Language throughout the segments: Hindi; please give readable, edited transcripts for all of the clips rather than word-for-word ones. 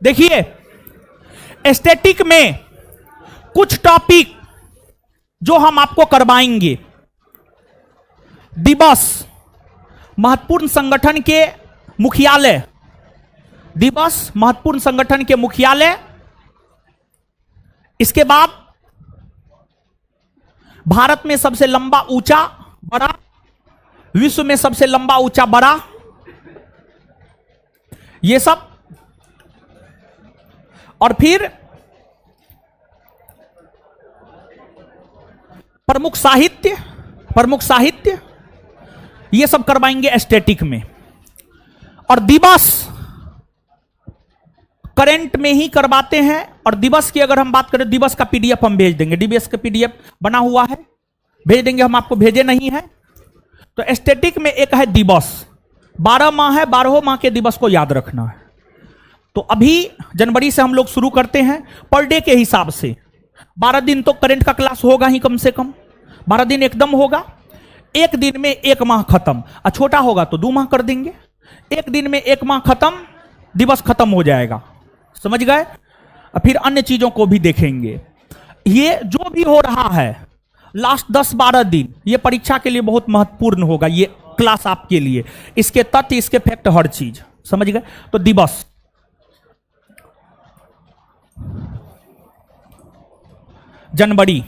देखिए, एस्थेटिक में कुछ टॉपिक जो हम आपको करवाएंगे। दिवस, महत्वपूर्ण संगठन के मुख्यालय, दिवस महत्वपूर्ण संगठन के मुख्यालय। इसके बाद भारत में सबसे लंबा ऊंचा बड़ा, विश्व में सबसे लंबा ऊंचा बड़ा, ये सब। और फिर प्रमुख साहित्य ये सब करवाएंगे एस्थेटिक में। और दिवस करंट में ही करवाते हैं। और दिवस की अगर हम बात करें, दिवस का पीडीएफ हम भेज देंगे, दिवस का पीडीएफ बना हुआ है, भेज देंगे हम आपको, भेजे नहीं है तो। एस्थेटिक में एक है दिवस, 12 माह है, 12 माह के दिवस को याद रखना है। तो अभी जनवरी से हम लोग शुरू करते हैं पर डे के हिसाब से। 12 दिन तो करंट का क्लास होगा ही, कम से कम 12 दिन एकदम होगा। एक दिन में 1 माह खत्म, और छोटा होगा तो 2 माह कर देंगे। एक दिन में 1 माह खत्म, दिवस खत्म हो जाएगा, समझ गए। और फिर अन्य चीजों को भी देखेंगे। ये जो भी हो रहा है लास्ट 10-12 दिन, ये परीक्षा के लिए बहुत महत्वपूर्ण होगा, ये क्लास आपके लिए, इसके तथ्य, इसके फैक्ट, हर चीज, समझ गए। तो दिवस, जनवरी,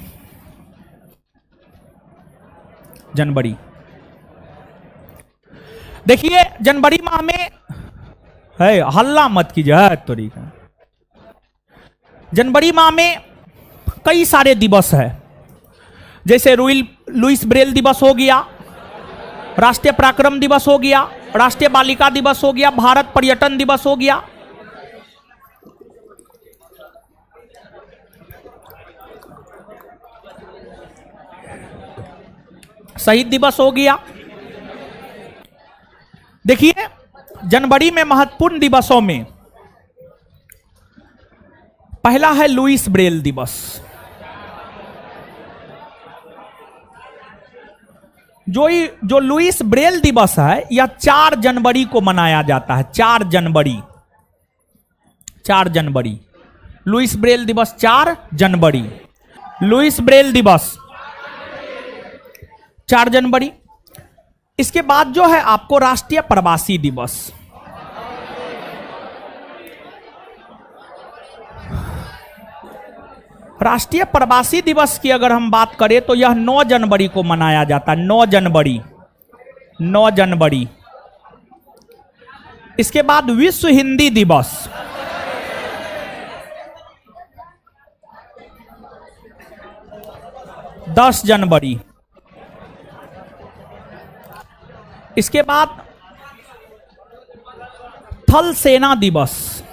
देखिए जनवरी माह में है, हल्ला मत कीजिए तोरी का। जनवरी माह में कई सारे दिवस है, जैसे लुईस ब्रेल दिवस हो गया, राष्ट्रीय पराक्रम दिवस हो गया, राष्ट्रीय बालिका दिवस हो गया, भारत पर्यटन दिवस हो गया, शहीद दिवस हो गया। देखिए जनवरी में महत्वपूर्ण दिवसों में पहला है लुईस ब्रेल दिवस। जो लुईस ब्रेल दिवस है, यह 4 जनवरी को मनाया जाता है। 4 जनवरी लुईस ब्रेल दिवस, 4 जनवरी लुईस ब्रेल दिवस, 4 जनवरी। इसके बाद जो है आपको राष्ट्रीय प्रवासी दिवस, राष्ट्रीय प्रवासी दिवस की अगर हम बात करें तो यह 9 जनवरी को मनाया जाता है। 9 जनवरी। इसके बाद विश्व हिंदी दिवस, 10 जनवरी। इसके बाद थल सेना दिवस,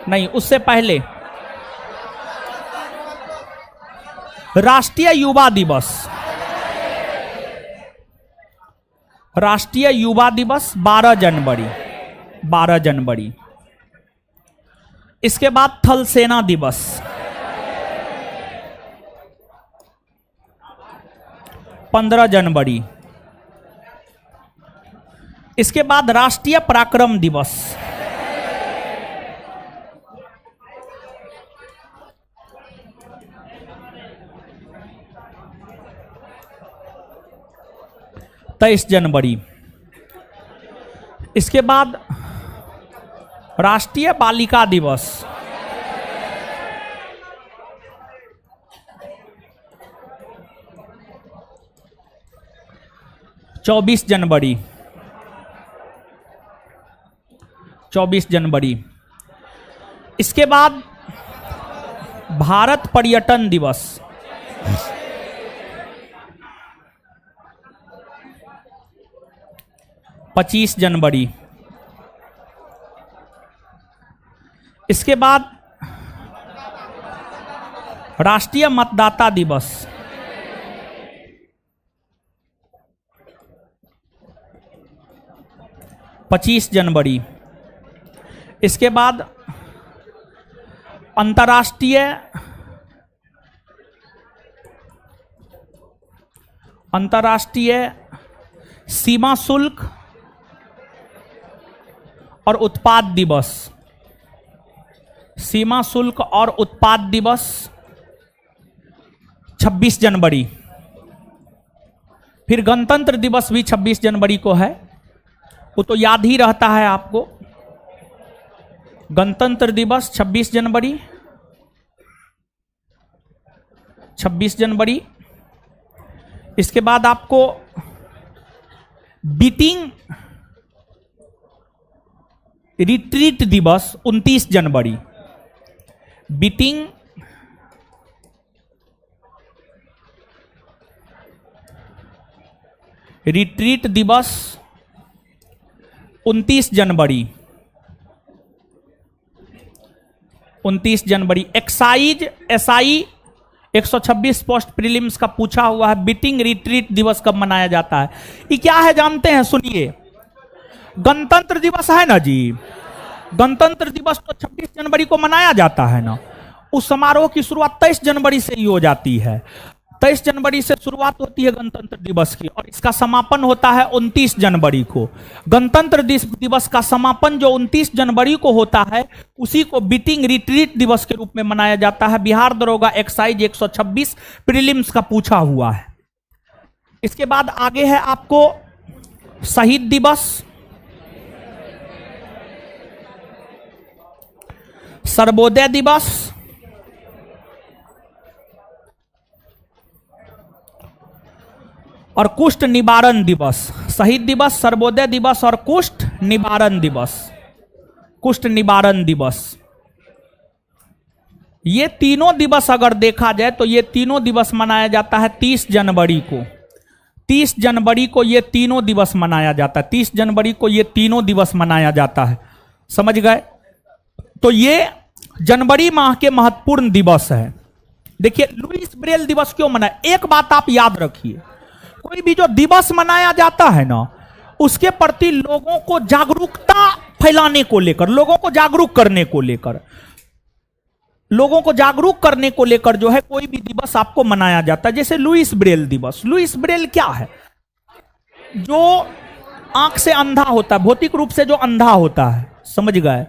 नहीं उससे पहले राष्ट्रीय युवा दिवस, 12 जनवरी। इसके बाद थल सेना दिवस, 15 जनवरी। इसके बाद राष्ट्रीय पराक्रम दिवस, 23 जनवरी। इसके बाद राष्ट्रीय बालिका दिवस, 24 जनवरी। इसके बाद भारत पर्यटन दिवस, 25 जनवरी। इसके बाद राष्ट्रीय मतदाता दिवस, 25 जनवरी। इसके बाद अंतर्राष्ट्रीय सीमा शुल्क और उत्पाद दिवस, सीमा शुल्क और उत्पाद दिवस 26 जनवरी। फिर गणतंत्र दिवस भी 26 जनवरी को है, वो तो याद ही रहता है आपको। गणतंत्र दिवस 26 जनवरी, 26 जनवरी। इसके बाद आपको बीटिंग रिट्रीट दिवस 29 जनवरी। बीटिंग रिट्रीट दिवस 29 जनवरी। 29 जनवरी। एक्साइज एसआई 126 पोस्ट प्रीलिम्स का पूछा हुआ है, बीटिंग रिट्रीट दिवस कब मनाया जाता है? ये क्या है जानते हैं? सुनिए, गणतंत्र दिवस है ना जी, गणतंत्र दिवस तो 26 जनवरी को मनाया जाता है ना। उस समारोह की शुरुआत 23 जनवरी से ही हो जाती है। 23 जनवरी से शुरुआत होती है गणतंत्र दिवस की और इसका समापन होता है 29 जनवरी को। गणतंत्र दिवस का समापन जो 29 जनवरी को होता है उसी को बीटिंग रिट्रीट दिवस के रूप में मनाया जाता है। बिहार दरोगा एक्साइज 126 प्रीलिम्स का पूछा हुआ है। इसके बाद आगे है आपको शहीद दिवस, सर्वोदय दिवस, और कुष्ठ निवारण दिवस। शहीद दिवस, सर्वोदय दिवस और कुष्ठ निवारण दिवस। कुष्ठ निवारण दिवस, ये तीनों दिवस अगर देखा जाए तो ये तीनों दिवस मनाया जाता है 30 जनवरी को। 30 जनवरी को ये तीनों दिवस मनाया जाता है। 30 जनवरी को ये तीनों दिवस मनाया जाता है। समझ गए? तो ये जनवरी माह के महत्वपूर्ण दिवस है। देखिए, लुईस ब्रेल दिवस क्यों मनाया? एक बात आप याद रखिए, कोई भी जो दिवस मनाया जाता है ना, उसके प्रति लोगों को जागरूकता फैलाने को लेकर, लोगों को जागरूक करने को लेकर, लोगों को जागरूक करने को लेकर जो है कोई भी दिवस आपको मनाया जाता है। जैसे लुईस ब्रेल दिवस। लुईस ब्रेल क्या है? जो आंख से अंधा होता है, भौतिक रूप से जो अंधा होता है, समझ गए,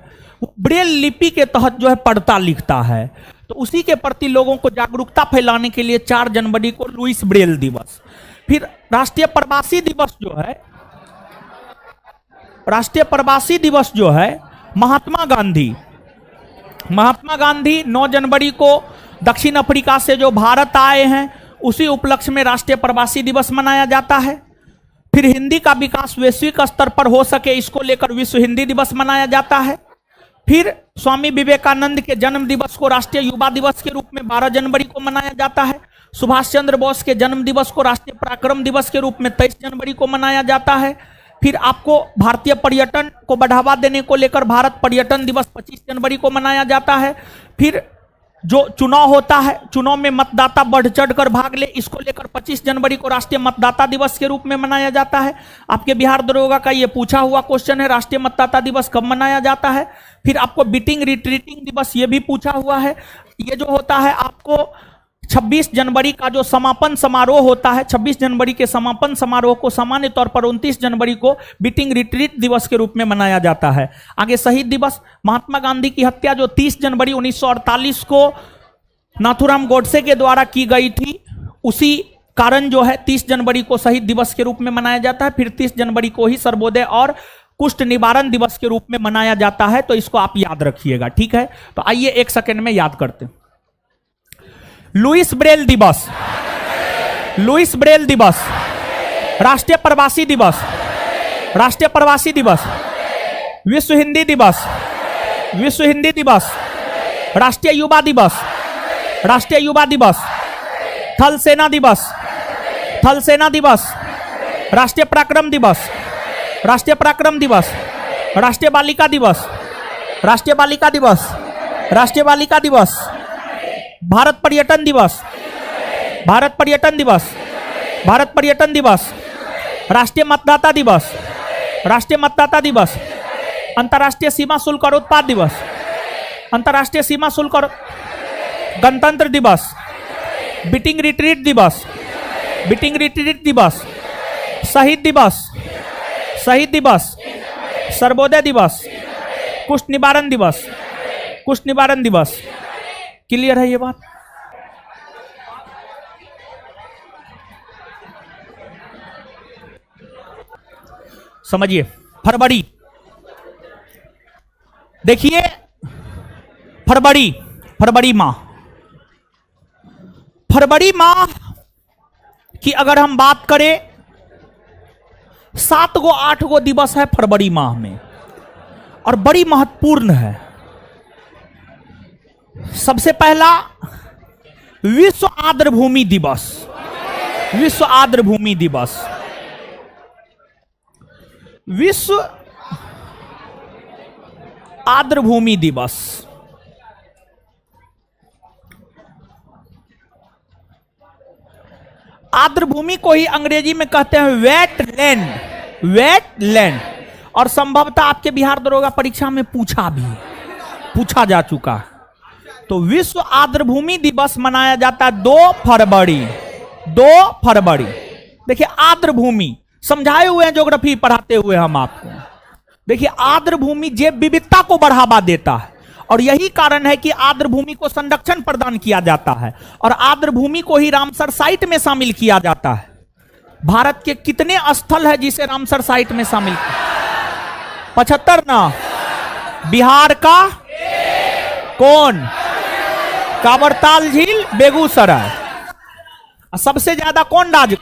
वो ब्रेल लिपि के तहत जो है पढ़ता लिखता है। तो उसी के प्रति लोगों को जागरूकता फैलाने के लिए 4 जनवरी को लुईस ब्रेल दिवस। फिर राष्ट्रीय प्रवासी दिवस जो है, राष्ट्रीय प्रवासी दिवस जो है, महात्मा गांधी 9 जनवरी को दक्षिण अफ्रीका से जो भारत आए हैं, उसी उपलक्ष्य में राष्ट्रीय प्रवासी दिवस मनाया जाता है। फिर हिंदी का विकास वैश्विक स्तर पर हो सके, इसको लेकर विश्व हिंदी दिवस मनाया जाता है। फिर स्वामी विवेकानंद के जन्म दिवस को राष्ट्रीय युवा दिवस के रूप में 12 जनवरी को मनाया जाता है। सुभाष चंद्र बोस के जन्म दिवस को राष्ट्रीय पराक्रम दिवस के रूप में 23 जनवरी को मनाया जाता है। फिर आपको भारतीय पर्यटन को बढ़ावा देने को लेकर भारत पर्यटन दिवस 25 जनवरी को मनाया जाता है। फिर जो चुनाव होता है, चुनाव में मतदाता बढ़ चढ़कर भाग ले, इसको लेकर 25 जनवरी को राष्ट्रीय मतदाता दिवस के रूप में मनाया जाता है। आपके बिहार दरोगा का ये पूछा हुआ क्वेश्चन है, राष्ट्रीय मतदाता दिवस कब मनाया जाता है। फिर आपको बीटिंग रिट्रीटिंग दिवस ये भी पूछा हुआ है। ये जो होता है आपको 26 जनवरी का जो समापन समारोह होता है, 26 जनवरी के समापन समारोह को सामान्य तौर पर 29 जनवरी को बीटिंग रिट्रीट दिवस के रूप में मनाया जाता है। आगे शहीद दिवस, महात्मा गांधी की हत्या जो 30 जनवरी 1948 को नाथूराम गोडसे के द्वारा की गई थी, उसी कारण जो है 30 जनवरी को शहीद दिवस के रूप में मनाया जाता है। फिर 30 जनवरी को ही सर्वोदय और कुष्ठ निवारण दिवस के रूप में मनाया जाता है। तो इसको आप याद रखिएगा, ठीक है? तो आइए 1 सेकेंड में याद करते हैं। लुईस ब्रेल दिवस, लुईस ब्रेल दिवस, राष्ट्रीय प्रवासी दिवस, राष्ट्रीय प्रवासी दिवस, विश्व हिंदी दिवस, विश्व हिंदी दिवस, राष्ट्रीय युवा दिवस, राष्ट्रीय युवा दिवस, थल सेना दिवस, थल सेना दिवस, राष्ट्रीय पराक्रम दिवस, राष्ट्रीय पराक्रम दिवस, राष्ट्रीय बालिका दिवस, राष्ट्रीय बालिका दिवस, राष्ट्रीय बालिका दिवस, भारत पर्यटन दिवस, भारत पर्यटन दिवस, भारत पर्यटन दिवस, राष्ट्रीय मतदाता दिवस, राष्ट्रीय मतदाता दिवस, अंतर्राष्ट्रीय सीमा शुल्क और उत्पाद दिवस, अंतर्राष्ट्रीय सीमा शुल्क और गणतंत्र दिवस, बीटिंग रिट्रीट दिवस, बीटिंग रिट्रीट दिवस, शहीद दिवस, शहीद दिवस, सर्वोदय दिवस, कुष्ठ निवारण दिवस, कुष्ठ निवारण दिवस। क्लियर है ये बात? समझिए। फरवरी, देखिए फरवरी माह की अगर हम बात करें, 7 गो 8 गो दिवस है फरवरी माह में और बड़ी महत्वपूर्ण है। सबसे पहला विश्व आर्द्रभूमि दिवस, विश्व आर्द्रभूमि दिवस, विश्व आर्द्रभूमि दिवस। आर्द्रभूमि को ही अंग्रेजी में कहते हैं वेटलैंड, वेटलैंड। और संभवतः आपके बिहार दरोगा परीक्षा में पूछा जा चुका है। तो विश्व आर्द्रभूमि दिवस मनाया जाता है 2 फरवरी। 2 फरवरी। देखिए आर्द्रभूमि समझाए हुए हैं ज्योग्राफी पढ़ाते हुए हम आपको। देखिए आर्द्रभूमि जैव विविधता को बढ़ावा देता है और यही कारण है कि आर्द्रभूमि को संरक्षण प्रदान किया जाता है और आर्द्रभूमि को ही रामसर साइट में शामिल किया जाता है। भारत के कितने स्थल है जिसे रामसर साइट में शामिल? 75 ना। बिहार का कौन? कांवरताल झील, बेगूसराय। सबसे ज्यादा कौन राज्य?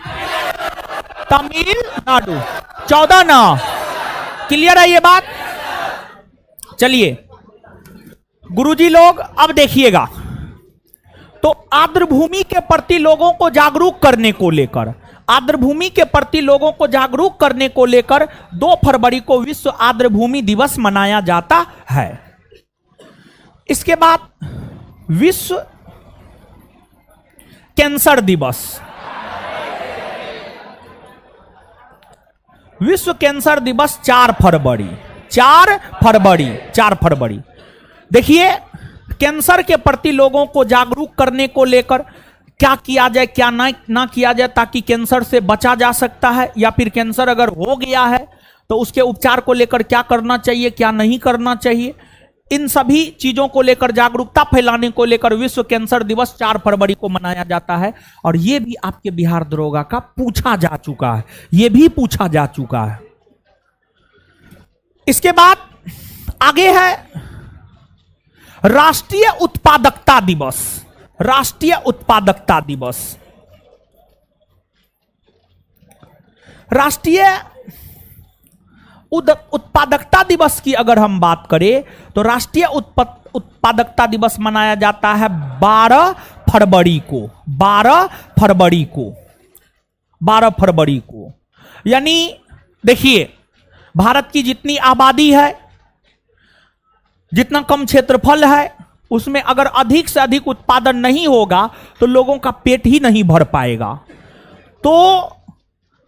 तमिलनाडु, 14 ना। क्लियर है ये बात? चलिए गुरुजी लोग अब देखिएगा, तो आर्द्रभूमि के प्रति लोगों को जागरूक करने को लेकर, आर्द्रभूमि के प्रति लोगों को जागरूक करने को लेकर 2 फरवरी को विश्व आर्द्रभूमि दिवस मनाया जाता है। इसके बाद विश्व कैंसर दिवस, विश्व कैंसर दिवस 4 फरवरी। 4 फरवरी। देखिए कैंसर के प्रति लोगों को जागरूक करने को लेकर क्या किया जाए, क्या ना किया जाए ताकि कैंसर से बचा जा सकता है, या फिर कैंसर अगर हो गया है तो उसके उपचार को लेकर क्या करना चाहिए, क्या नहीं करना चाहिए, इन सभी चीजों को लेकर जागरूकता फैलाने को लेकर विश्व कैंसर दिवस 4 फरवरी को मनाया जाता है। और यह भी आपके बिहार दरोगा का पूछा जा चुका है, यह भी पूछा जा चुका है। इसके बाद आगे है राष्ट्रीय उत्पादकता दिवस। राष्ट्रीय उत्पादकता दिवस, राष्ट्रीय उत्पादकता दिवस की अगर हम बात करें तो राष्ट्रीय उत्पादकता दिवस मनाया जाता है 12 फरवरी को। 12 फरवरी को। यानी देखिए भारत की जितनी आबादी है, जितना कम क्षेत्रफल है, उसमें अगर अधिक से अधिक उत्पादन नहीं होगा तो लोगों का पेट ही नहीं भर पाएगा। तो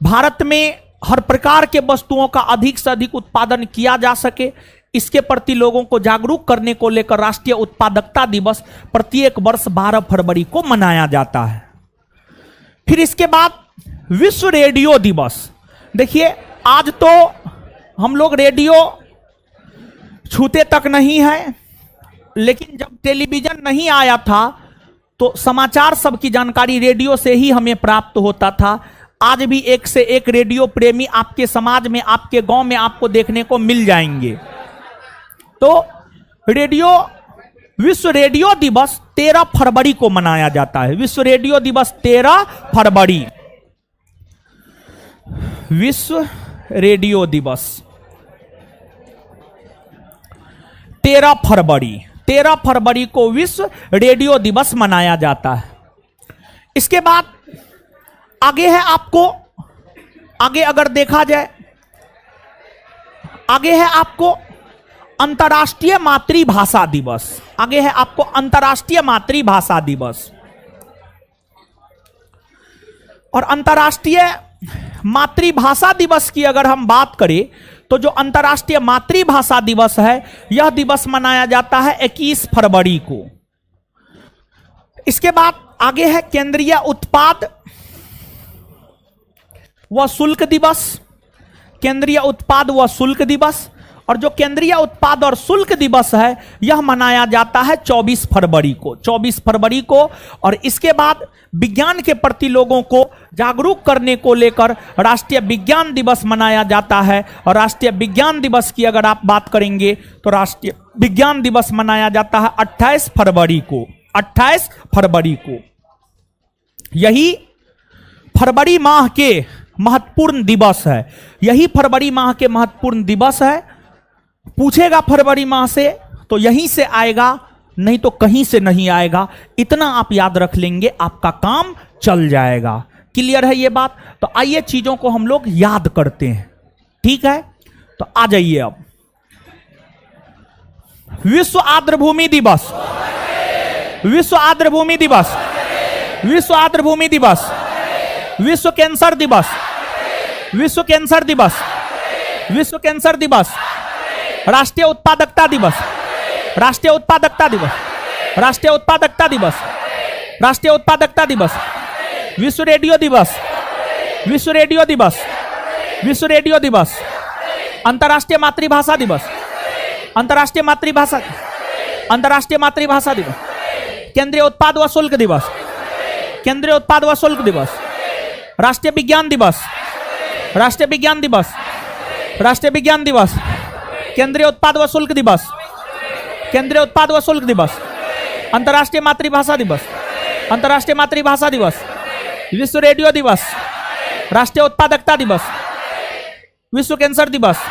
भारत में हर प्रकार के वस्तुओं का अधिक से अधिक उत्पादन किया जा सके, इसके प्रति लोगों को जागरूक करने को लेकर राष्ट्रीय उत्पादकता दिवस प्रत्येक वर्ष 12 फरवरी को मनाया जाता है। फिर इसके बाद विश्व रेडियो दिवस। देखिए आज तो हम लोग रेडियो छूते तक नहीं है, लेकिन जब टेलीविजन नहीं आया था तो समाचार सबकी जानकारी रेडियो से ही हमें प्राप्त होता था। आज भी एक से एक रेडियो प्रेमी आपके समाज में, आपके गांव में आपको देखने को मिल जाएंगे। तो रेडियो, विश्व रेडियो दिवस 13 फरवरी को मनाया जाता है। विश्व रेडियो दिवस 13 फरवरी। विश्व रेडियो दिवस 13 फरवरी। 13 फरवरी को विश्व रेडियो दिवस मनाया जाता है। इसके बाद आगे है आपको, आगे अगर देखा जाए, आगे है आपको अंतर्राष्ट्रीय मातृभाषा दिवस। आगे है आपको अंतर्राष्ट्रीय मातृभाषा दिवस। और अंतर्राष्ट्रीय मातृभाषा दिवस की अगर हम बात करें तो जो अंतर्राष्ट्रीय मातृभाषा दिवस है, यह दिवस मनाया जाता है 21 फरवरी को। इसके बाद आगे है केंद्रीय उत्पाद व शुल्क दिवस। केंद्रीय उत्पाद व शुल्क दिवस। और जो केंद्रीय उत्पाद और शुल्क दिवस है यह मनाया जाता है 24 फरवरी को, 24 फरवरी को। और इसके बाद विज्ञान के प्रति लोगों को जागरूक करने को लेकर राष्ट्रीय विज्ञान दिवस मनाया जाता है। और राष्ट्रीय विज्ञान दिवस की अगर आप बात करेंगे तो राष्ट्रीय विज्ञान दिवस मनाया जाता है 28 फरवरी को, 28 फरवरी को। यही फरवरी माह के महत्वपूर्ण दिवस है, यही फरवरी माह के महत्वपूर्ण दिवस है। पूछेगा फरवरी माह से तो यहीं से आएगा, नहीं तो कहीं से नहीं आएगा। इतना आप याद रख लेंगे, आपका काम चल जाएगा। क्लियर है ये बात? तो आइए चीजों को हम लोग याद करते हैं, ठीक है? तो आ जाइए अब। विश्व आर्द्रभूमि दिवस, विश्व आर्द्रभूमि दिवस, विश्व आर्द्रभूमि दिवस, विश्व कैंसर दिवस, विश्व कैंसर दिवस, विश्व कैंसर दिवस, राष्ट्रीय उत्पादकता दिवस, राष्ट्रीय उत्पादकता दिवस, राष्ट्रीय उत्पादकता दिवस, राष्ट्रीय उत्पादकता दिवस, विश्व रेडियो दिवस, विश्व रेडियो दिवस, विश्व रेडियो दिवस, अंतर्राष्ट्रीय मातृभाषा दिवस, अंतर्राष्ट्रीय मातृभाषा, अंतर्राष्ट्रीय मातृभाषा दिवस, केंद्रीय उत्पाद व शुल्क दिवस, केंद्रीय उत्पाद व शुल्क दिवस, राष्ट्रीय विज्ञान दिवस, राष्ट्रीय विज्ञान दिवस, राष्ट्रीय विज्ञान दिवस, केंद्रीय उत्पाद व शुल्क दिवस, केंद्रीय उत्पाद व शुल्क दिवस, अंतर्राष्ट्रीय मातृभाषा दिवस, अंतर्राष्ट्रीय मातृभाषा दिवस, विश्व रेडियो दिवस, राष्ट्रीय उत्पादकता दिवस, विश्व कैंसर दिवस,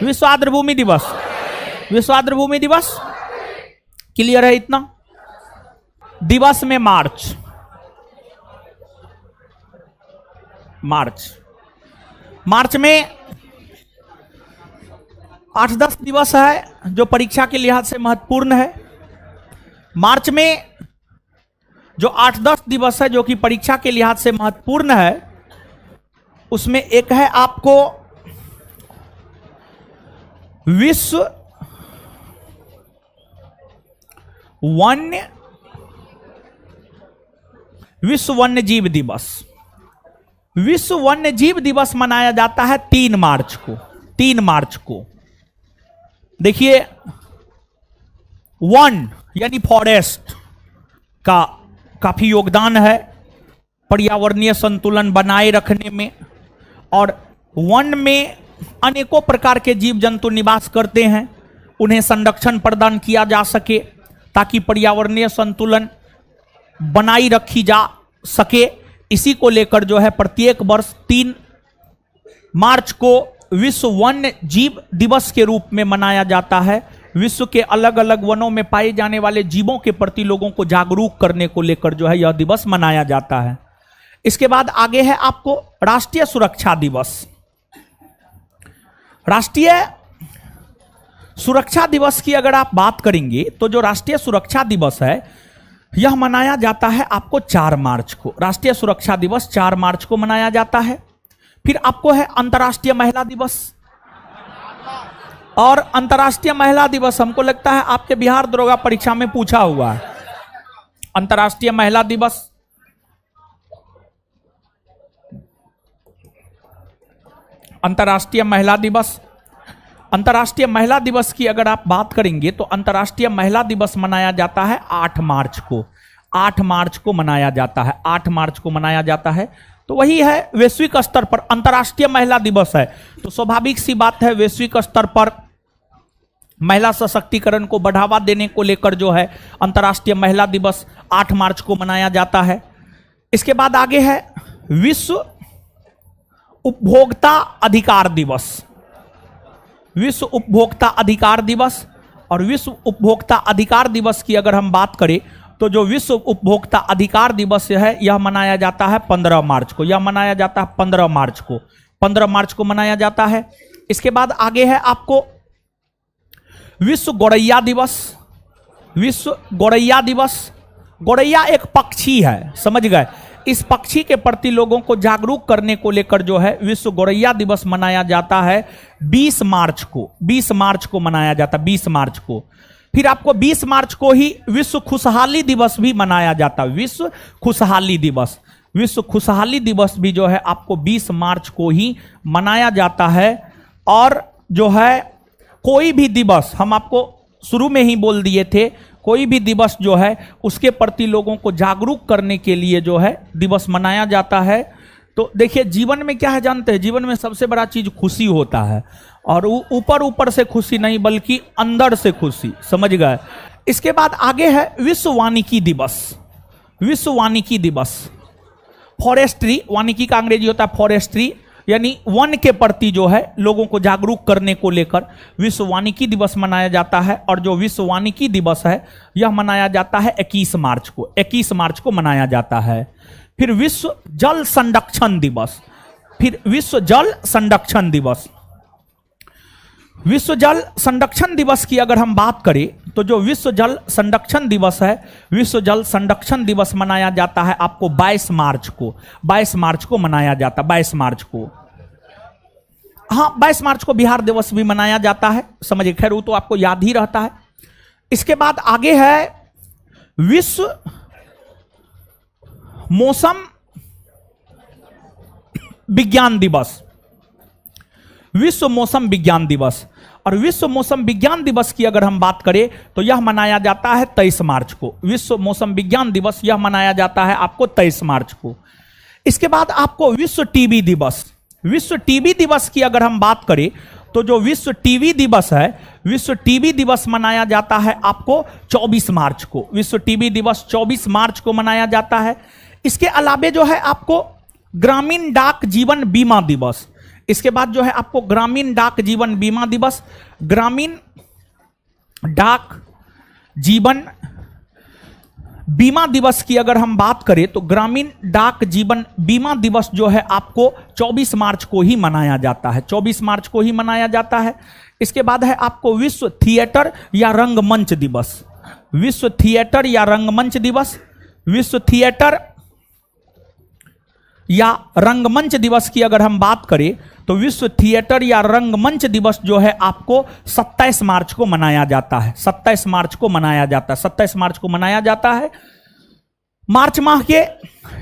विश्व आर्द्रभूमि दिवस, विश्व आर्द्रभूमि दिवस। क्लियर है इतना? दिवस में मार्च, मार्च, मार्च में 8-10 दिवस है जो परीक्षा के लिहाज से महत्वपूर्ण है। मार्च में जो 8-10 दिवस है जो कि परीक्षा के लिहाज से महत्वपूर्ण है, उसमें एक है आपको विश्व वन्य जीव दिवस। विश्व वन्य जीव दिवस मनाया जाता है 3 मार्च को, 3 मार्च को। देखिए, वन यानी फॉरेस्ट का काफी योगदान है पर्यावरणीय संतुलन बनाए रखने में, और वन में अनेकों प्रकार के जीव जंतु निवास करते हैं, उन्हें संरक्षण प्रदान किया जा सके ताकि पर्यावरणीय संतुलन बनाई रखी जा सके। इसी को लेकर जो है प्रत्येक वर्ष 3 मार्च को विश्व वन्य जीव दिवस के रूप में मनाया जाता है। विश्व के अलग अलग वनों में पाए जाने वाले जीवों के प्रति लोगों को जागरूक करने को लेकर जो है यह दिवस मनाया जाता है। इसके बाद आगे है आपको राष्ट्रीय सुरक्षा दिवस। राष्ट्रीय सुरक्षा दिवस की अगर आप बात करेंगे तो जो राष्ट्रीय सुरक्षा दिवस है यह मनाया जाता है आपको 4 मार्च को। राष्ट्रीय सुरक्षा दिवस 4 मार्च को मनाया जाता है। फिर आपको है अंतर्राष्ट्रीय महिला दिवस, और अंतर्राष्ट्रीय महिला दिवस हमको लगता है आपके बिहार दरोगा परीक्षा में पूछा हुआ है। अंतर्राष्ट्रीय महिला दिवस, अंतर्राष्ट्रीय महिला दिवस, अंतर्राष्ट्रीय महिला दिवस की अगर आप बात करेंगे तो अंतर्राष्ट्रीय महिला दिवस मनाया जाता है 8 मार्च को। 8 मार्च को मनाया जाता है, 8 मार्च को मनाया जाता है। तो वही है, वैश्विक स्तर पर अंतर्राष्ट्रीय महिला दिवस है तो स्वाभाविक सी बात है वैश्विक स्तर पर महिला सशक्तिकरण को बढ़ावा देने को लेकर जो है अंतर्राष्ट्रीय महिला दिवस 8 मार्च को मनाया जाता है। इसके बाद आगे है विश्व उपभोक्ता अधिकार दिवस। विश्व उपभोक्ता अधिकार दिवस, और विश्व उपभोक्ता अधिकार दिवस की अगर हम बात करें तो जो विश्व उपभोक्ता अधिकार दिवस है यह मनाया जाता है 15 मार्च को। यह मनाया जाता है 15 मार्च को, 15 मार्च को मनाया जाता है। इसके बाद आगे है आपको विश्व गौरैया दिवस। विश्व गौरैया दिवस, गौरैया एक पक्षी है, समझ गए। इस पक्षी के प्रति लोगों को जागरूक करने को लेकर जो है विश्व गौरैया दिवस मनाया जाता है 20 मार्च को। 20 मार्च को मनाया जाता है, 20 मार्च को। फिर आपको 20 मार्च को ही विश्व खुशहाली दिवस भी मनाया जाता है। विश्व खुशहाली दिवस, विश्व खुशहाली दिवस भी जो है आपको 20 मार्च को ही मनाया जाता है। और जो है कोई भी दिवस, हम आपको शुरू में ही बोल दिए थे, कोई भी दिवस जो है उसके प्रति लोगों को जागरूक करने के लिए जो है दिवस मनाया जाता है। तो देखिए जीवन में क्या है जानते हैं, जीवन में सबसे बड़ा चीज खुशी होता है, और ऊपर ऊपर से खुशी नहीं बल्कि अंदर से खुशी, समझ गए। इसके बाद आगे है विश्व वानिकी दिवस। विश्व वानिकी दिवस, फॉरेस्ट्री, वानिकी का अंग्रेजी होता है फॉरेस्ट्री, यानी वन के प्रति जो है लोगों को जागरूक करने को लेकर विश्व वानिकी दिवस मनाया जाता है। और जो विश्व वानिकी दिवस है यह मनाया जाता है 21 मार्च को, 21 मार्च को मनाया जाता है। फिर विश्व जल संरक्षण दिवस, फिर विश्व जल संरक्षण दिवस। विश्व जल संरक्षण दिवस की अगर हम बात करें तो जो विश्व जल संरक्षण दिवस है, विश्व जल संरक्षण दिवस मनाया जाता है आपको 22 मार्च को, 22 मार्च को मनाया जाता है, 22 मार्च को। हाँ, 22 मार्च को बिहार दिवस भी मनाया जाता है, समझिए, खैर वो तो आपको याद ही रहता है। इसके बाद आगे है विश्व मौसम विज्ञान दिवस, विश्व मौसम विज्ञान दिवस। और विश्व मौसम विज्ञान दिवस की अगर हम बात करें तो यह मनाया जाता है 23 मार्च को, विश्व मौसम विज्ञान दिवस यह मनाया जाता है आपको 23 मार्च को। इसके बाद आपको विश्व टीबी दिवस, विश्व टीबी दिवस की अगर हम बात करें तो जो विश्व टीबी दिवस है, विश्व टीबी दिवस मनाया जाता है आपको 24 मार्च को, विश्व टीबी दिवस 24 मार्च को मनाया जाता है। इसके अलावे जो है आपको ग्रामीण डाक जीवन बीमा दिवस, इसके बाद जो है आपको ग्रामीण डाक जीवन बीमा दिवस, ग्रामीण डाक जीवन बीमा दिवस की अगर हम बात करें तो ग्रामीण डाक जीवन बीमा दिवस जो है आपको 24 मार्च को ही मनाया जाता है, 24 मार्च को ही मनाया जाता है। इसके बाद है आपको विश्व थिएटर या रंगमंच दिवस, विश्व थिएटर या रंगमंच दिवस। विश्व थिएटर या रंगमंच दिवस की अगर हम बात करें तो विश्व थिएटर या रंगमंच दिवस जो है आपको 27 मार्च को मनाया जाता है, 27 मार्च को मनाया जाता है, 27 मार्च को मनाया जाता है। मार्च माह के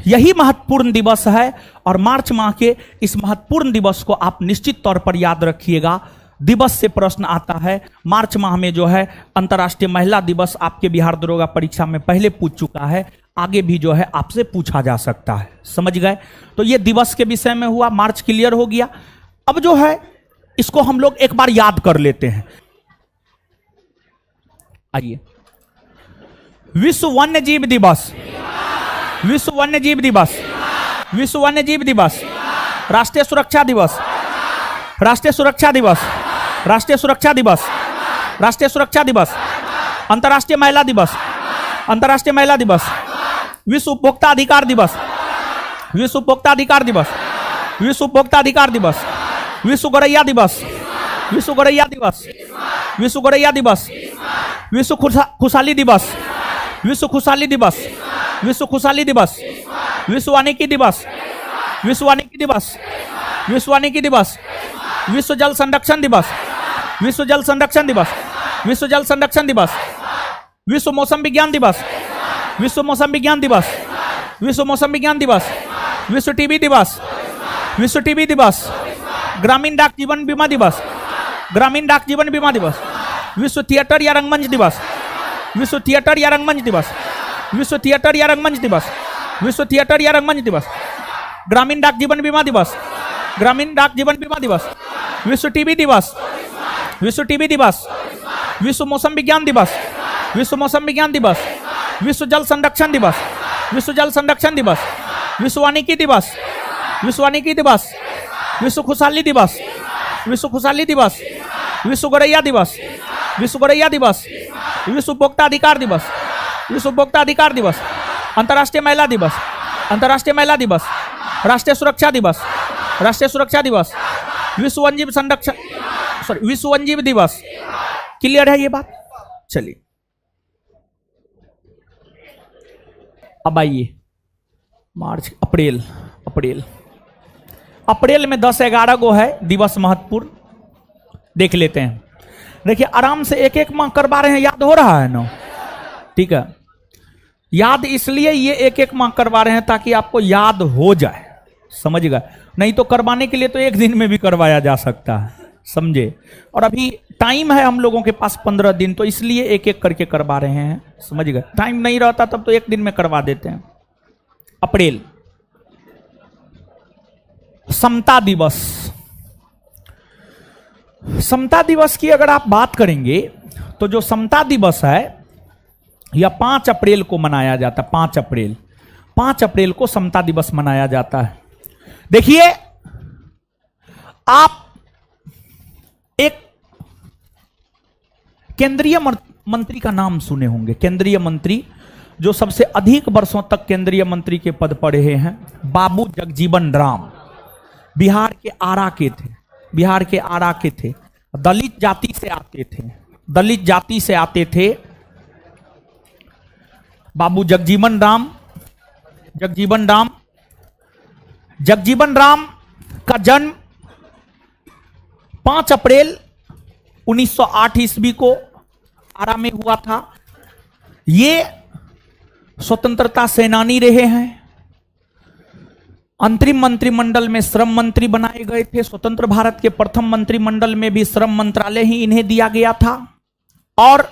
यही महत्वपूर्ण दिवस है, और मार्च माह के इस महत्वपूर्ण दिवस को आप निश्चित तौर पर याद रखिएगा। दिवस से प्रश्न आता है, मार्च माह में जो है अंतर्राष्ट्रीय महिला दिवस आपके बिहार दरोगा परीक्षा में पहले पूछ चुका है, आगे भी जो है आपसे पूछा जा सकता है, समझ गए। तो ये दिवस के विषय में हुआ, मार्च क्लियर हो गया। अब जो है इसको हम लोग एक बार याद कर लेते हैं। आइए, विश्व वन्य जीव दिवस, विश्व वन्य जीव दिवस, विश्व वन्य जीव दिवस, राष्ट्रीय सुरक्षा दिवस, राष्ट्रीय सुरक्षा दिवस, राष्ट्रीय सुरक्षा दिवस, राष्ट्रीय सुरक्षा दिवस, अंतर्राष्ट्रीय महिला दिवस, अंतर्राष्ट्रीय महिला दिवस, विश्व उपभोक्ता अधिकार दिवस, विश्व उपभोक्ता अधिकार दिवस, विश्व उपभोक्ता अधिकार दिवस, विश्व गौरैया दिवस, विश्व गौरैया दिवस, विश्व गौरैया दिवस, विश्व खुशहाली दिवस, विश्व खुशहाली दिवस, विश्व खुशहाली दिवस, विश्व वानिकी दिवस, विश्व वानिकी दिवस, विश्व वानिकी दिवस, विश्व जल संरक्षण दिवस, विश्व जल संरक्षण दिवस, विश्व जल संरक्षण दिवस, विश्व मौसम विज्ञान दिवस, विश्व मौसम विज्ञान दिवस, विश्व मौसम विज्ञान दिवस, विश्व टीबी दिवस, विश्व टीबी दिवस, ग्रामीण डाक जीवन बीमा दिवस, ग्रामीण डाक जीवन बीमा दिवस, विश्व थिएटर या रंगमंच दिवस, विश्व थिएटर या रंगमंच दिवस, विश्व थिएटर या रंगमंच दिवस, विश्व थिएटर या रंगमंच दिवस, ग्रामीण डाक जीवन बीमा दिवस, ग्रामीण डाक जीवन बीमा दिवस, विश्व टीबी दिवस, विश्व टीबी दिवस, विश्व मौसम विज्ञान दिवस, विश्व मौसम विज्ञान दिवस, विश्व जल संरक्षण दिवस, विश्व जल संरक्षण दिवस, विश्व वानिकी दिवस, विश्व वानिकी दिवस, विश्व खुशहाली दिवस, विश्व खुशहाली दिवस, विश्व गौरैया दिवस, विश्व गौरैया दिवस, विश्व उपभोक्ता अधिकार दिवस, विश्व उपभोक्ता अधिकार दिवस, अंतर्राष्ट्रीय महिला दिवस, अंतर्राष्ट्रीय महिला दिवस, राष्ट्रीय सुरक्षा दिवस, राष्ट्रीय सुरक्षा दिवस, विश्व वन्यजीव संरक्षण, सॉरी, विश्व वन्यजीव दिवस। क्लियर है ये बात? चलिए अब आइए मार्च, अप्रैल, अप्रैल, अप्रैल में 10-11 को है दिवस महत्वपूर्ण, देख लेते हैं। देखिए आराम से एक एक माह करवा रहे हैं, याद हो रहा है ना? ठीक है, याद इसलिए ये एक एक माह करवा रहे हैं ताकि आपको याद हो जाए, समझ गए। नहीं तो करवाने के लिए तो एक दिन में भी करवाया जा सकता है, समझे। और अभी टाइम है हम लोगों के पास 15 दिन, तो इसलिए एक एक करके करवा रहे हैं, समझ गए। टाइम नहीं रहता तब तो एक दिन में करवा देते हैं। अप्रैल, समता दिवस। समता दिवस की अगर आप बात करेंगे तो जो समता दिवस है यह 5 अप्रैल को मनाया जाता है। 5 अप्रैल को समता दिवस मनाया जाता है। देखिए, आप एक केंद्रीय मंत्री का नाम सुने होंगे, केंद्रीय मंत्री जो सबसे अधिक वर्षों तक केंद्रीय मंत्री के पद पर रहे हैं, बाबू जगजीवन राम। बिहार के आरा के थे, बिहार के आरा के थे, दलित जाति से आते थे, दलित जाति से आते थे बाबू जगजीवन राम। जगजीवन राम का जन्म 5 अप्रैल 1908 ईस्वी को आरा में हुआ था। ये स्वतंत्रता सेनानी रहे हैं। अंतरिम मंत्रिमंडल में श्रम मंत्री बनाए गए थे। स्वतंत्र भारत के प्रथम मंत्रिमंडल में भी श्रम मंत्रालय ही इन्हें दिया गया था। और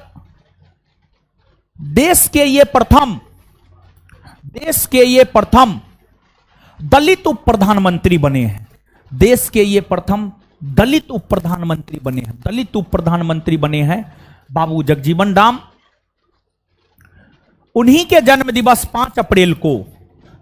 देश के ये प्रथम दलित उप प्रधानमंत्री बने हैं। देश के ये प्रथम दलित उप प्रधानमंत्री बने हैं। दलित उप प्रधानमंत्री बने हैं बाबू जगजीवन राम। उन्हीं के जन्म दिवस 5 अप्रैल को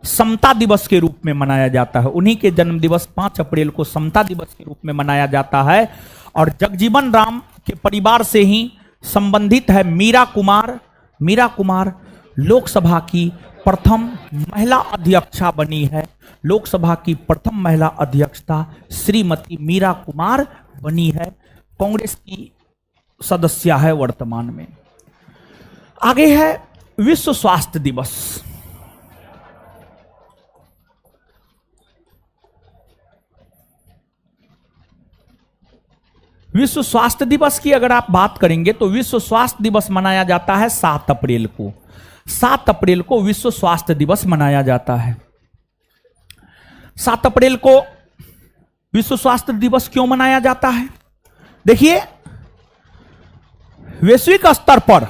समता दिवस के रूप में मनाया जाता है। उन्हीं के जन्म दिवस 5 अप्रैल को समता दिवस के रूप में मनाया जाता है। और जगजीवन राम के परिवार से ही संबंधित है मीरा कुमार। मीरा कुमार लोकसभा की प्रथम महिला अध्यक्षा बनी है। लोकसभा की प्रथम महिला अध्यक्षता श्रीमती मीरा कुमार बनी है। कांग्रेस की सदस्य है वर्तमान में। आगे है विश्व स्वास्थ्य दिवस। विश्व स्वास्थ्य दिवस की अगर आप बात करेंगे तो विश्व स्वास्थ्य दिवस मनाया जाता है 7 अप्रैल को। 7 अप्रैल को विश्व स्वास्थ्य दिवस मनाया जाता है। 7 अप्रैल को विश्व स्वास्थ्य दिवस क्यों मनाया जाता है? देखिए, वैश्विक स्तर पर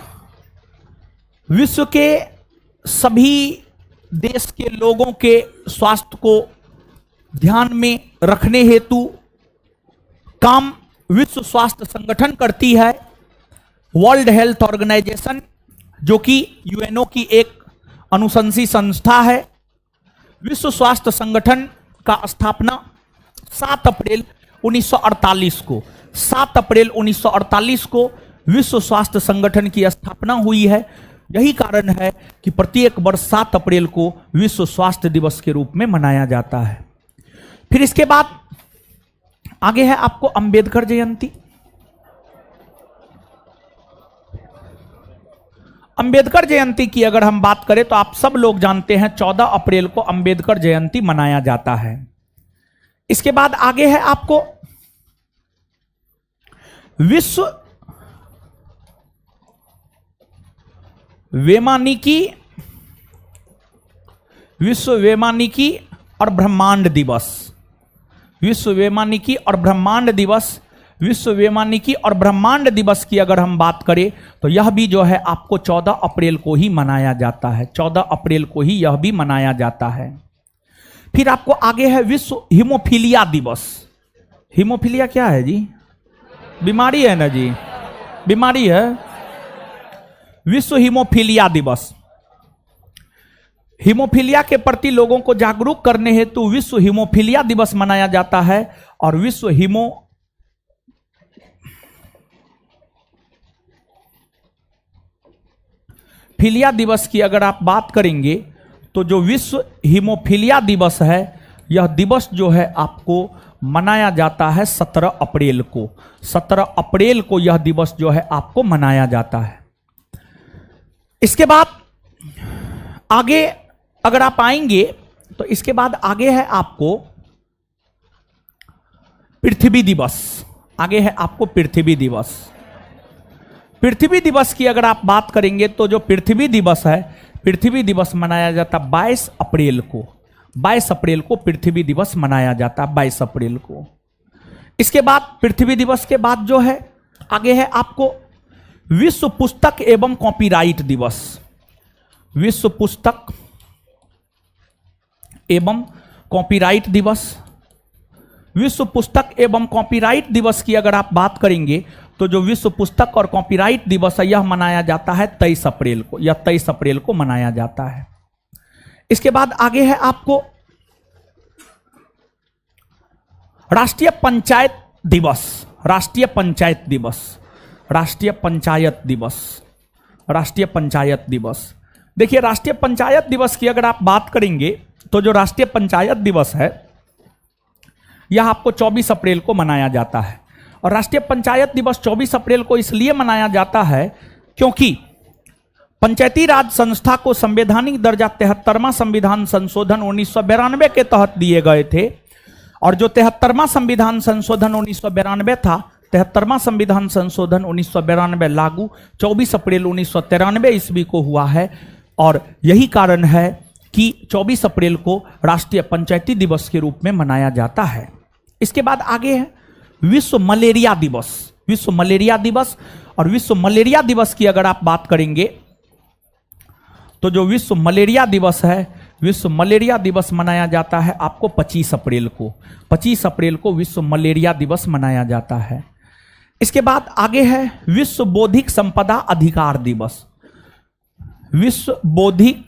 विश्व के सभी देश के लोगों के स्वास्थ्य को ध्यान में रखने हेतु काम विश्व स्वास्थ्य संगठन करती है। वर्ल्ड हेल्थ ऑर्गेनाइजेशन, जो कि यूएनओ की एक अनुशंसी संस्था है। विश्व स्वास्थ्य संगठन का स्थापना 7 अप्रैल 1948 को 7 अप्रैल 1948 को विश्व स्वास्थ्य संगठन की स्थापना हुई है। यही कारण है कि प्रत्येक वर्ष 7 अप्रैल को विश्व स्वास्थ्य दिवस के रूप में मनाया जाता है। फिर इसके बाद आगे है आपको अंबेडकर जयंती। अंबेडकर जयंती की अगर हम बात करें तो आप सब लोग जानते हैं 14 अप्रैल को अंबेडकर जयंती मनाया जाता है। इसके बाद आगे है आपको विश्व वैमानिकी और ब्रह्मांड दिवस। विश्व वैमानिकी और ब्रह्मांड दिवस। विश्व वैमानिकी और ब्रह्मांड दिवस की अगर हम बात करें तो यह भी जो है आपको 14 अप्रैल को ही मनाया जाता है। 14 अप्रैल को ही यह भी मनाया जाता है। फिर आपको आगे है विश्व हीमोफीलिया दिवस। हीमोफीलिया क्या है जी? बीमारी है ना जी, बीमारी है। विश्व हीमोफीलिया दिवस। हीमोफीलिया के प्रति लोगों को जागरूक करने हेतु विश्व हीमोफीलिया दिवस मनाया जाता है। और विश्व हीमोफीलिया दिवस की अगर आप बात करेंगे तो जो विश्व हीमोफीलिया दिवस है, यह दिवस जो है आपको मनाया जाता है 17 अप्रैल को। 17 अप्रैल को यह दिवस जो है आपको मनाया जाता है। इसके बाद आगे अगर आप आएंगे तो इसके बाद आगे है आपको पृथ्वी दिवस। आगे है आपको पृथ्वी दिवस। पृथ्वी दिवस की अगर आप बात करेंगे तो जो पृथ्वी दिवस है, पृथ्वी दिवस मनाया जाता 22 अप्रैल को। 22 अप्रैल को पृथ्वी दिवस मनाया जाता है, 22 अप्रैल को। इसके बाद पृथ्वी दिवस के बाद जो है आगे है आपको विश्व पुस्तक एवं कॉपीराइट दिवस। विश्व पुस्तक एवं कॉपीराइट दिवस। विश्व पुस्तक एवं कॉपीराइट दिवस की अगर आप बात करेंगे तो जो विश्व पुस्तक और कॉपीराइट दिवस है यह मनाया जाता है 23 अप्रैल को, या 23 अप्रैल को मनाया जाता है। इसके बाद आगे है आपको राष्ट्रीय पंचायत दिवस। राष्ट्रीय पंचायत दिवस। राष्ट्रीय पंचायत दिवस। राष्ट्रीय पंचायत दिवस। देखिए राष्ट्रीय पंचायत दिवस की अगर आप बात करेंगे तो जो राष्ट्रीय पंचायत दिवस है यह आपको 24 अप्रैल को मनाया जाता है। और राष्ट्रीय पंचायत दिवस 24 अप्रैल को इसलिए मनाया जाता है क्योंकि पंचायती राज संस्था को संवैधानिक दर्जा 73वां संविधान संशोधन 1992 के तहत दिए गए थे। और जो 73वां संविधान संशोधन 1992 था, 73वां संविधान संशोधन 1992 लागू 24 अप्रैल 1993 ईस्वी को हुआ है। और यही कारण है कि 24 अप्रैल को राष्ट्रीय पंचायती दिवस के रूप में मनाया जाता है। इसके बाद आगे है विश्व मलेरिया दिवस। विश्व मलेरिया दिवस। और विश्व मलेरिया दिवस की अगर आप बात करेंगे तो जो विश्व मलेरिया दिवस है, विश्व मलेरिया दिवस मनाया जाता है आपको 25 अप्रैल को। 25 अप्रैल को विश्व मलेरिया दिवस मनाया जाता है। इसके बाद आगे है विश्व बौद्धिक संपदा अधिकार दिवस। विश्व बौद्धिक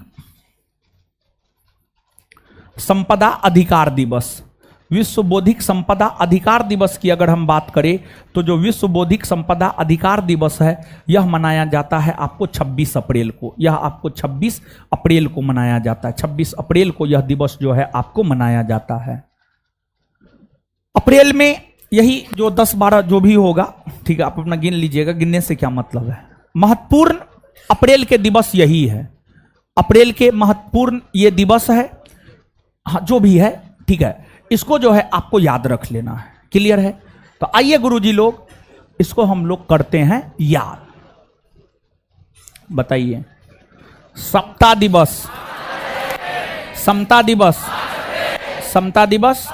संपदा अधिकार दिवस। विश्व बौद्धिक संपदा अधिकार दिवस की अगर हम बात करें तो जो विश्व बौद्धिक संपदा अधिकार दिवस है यह मनाया जाता है आपको 26 अप्रैल को। यह आपको 26 अप्रैल को मनाया जाता है। 26 अप्रैल को यह दिवस जो है आपको मनाया जाता है। अप्रैल में यही जो 10-12 जो भी होगा, ठीक है, आप अपना गिन लीजिएगा, गिनने से क्या मतलब है। महत्वपूर्ण अप्रैल के दिवस यही है। अप्रैल के महत्वपूर्ण ये दिवस है। हाँ, जो भी है ठीक है, इसको जो है आपको याद रख लेना है। क्लियर है? तो आइए गुरुजी लोग इसको हम लोग करते हैं याद। बताइए। समता दिवस। समता दिवस। समता दिवस।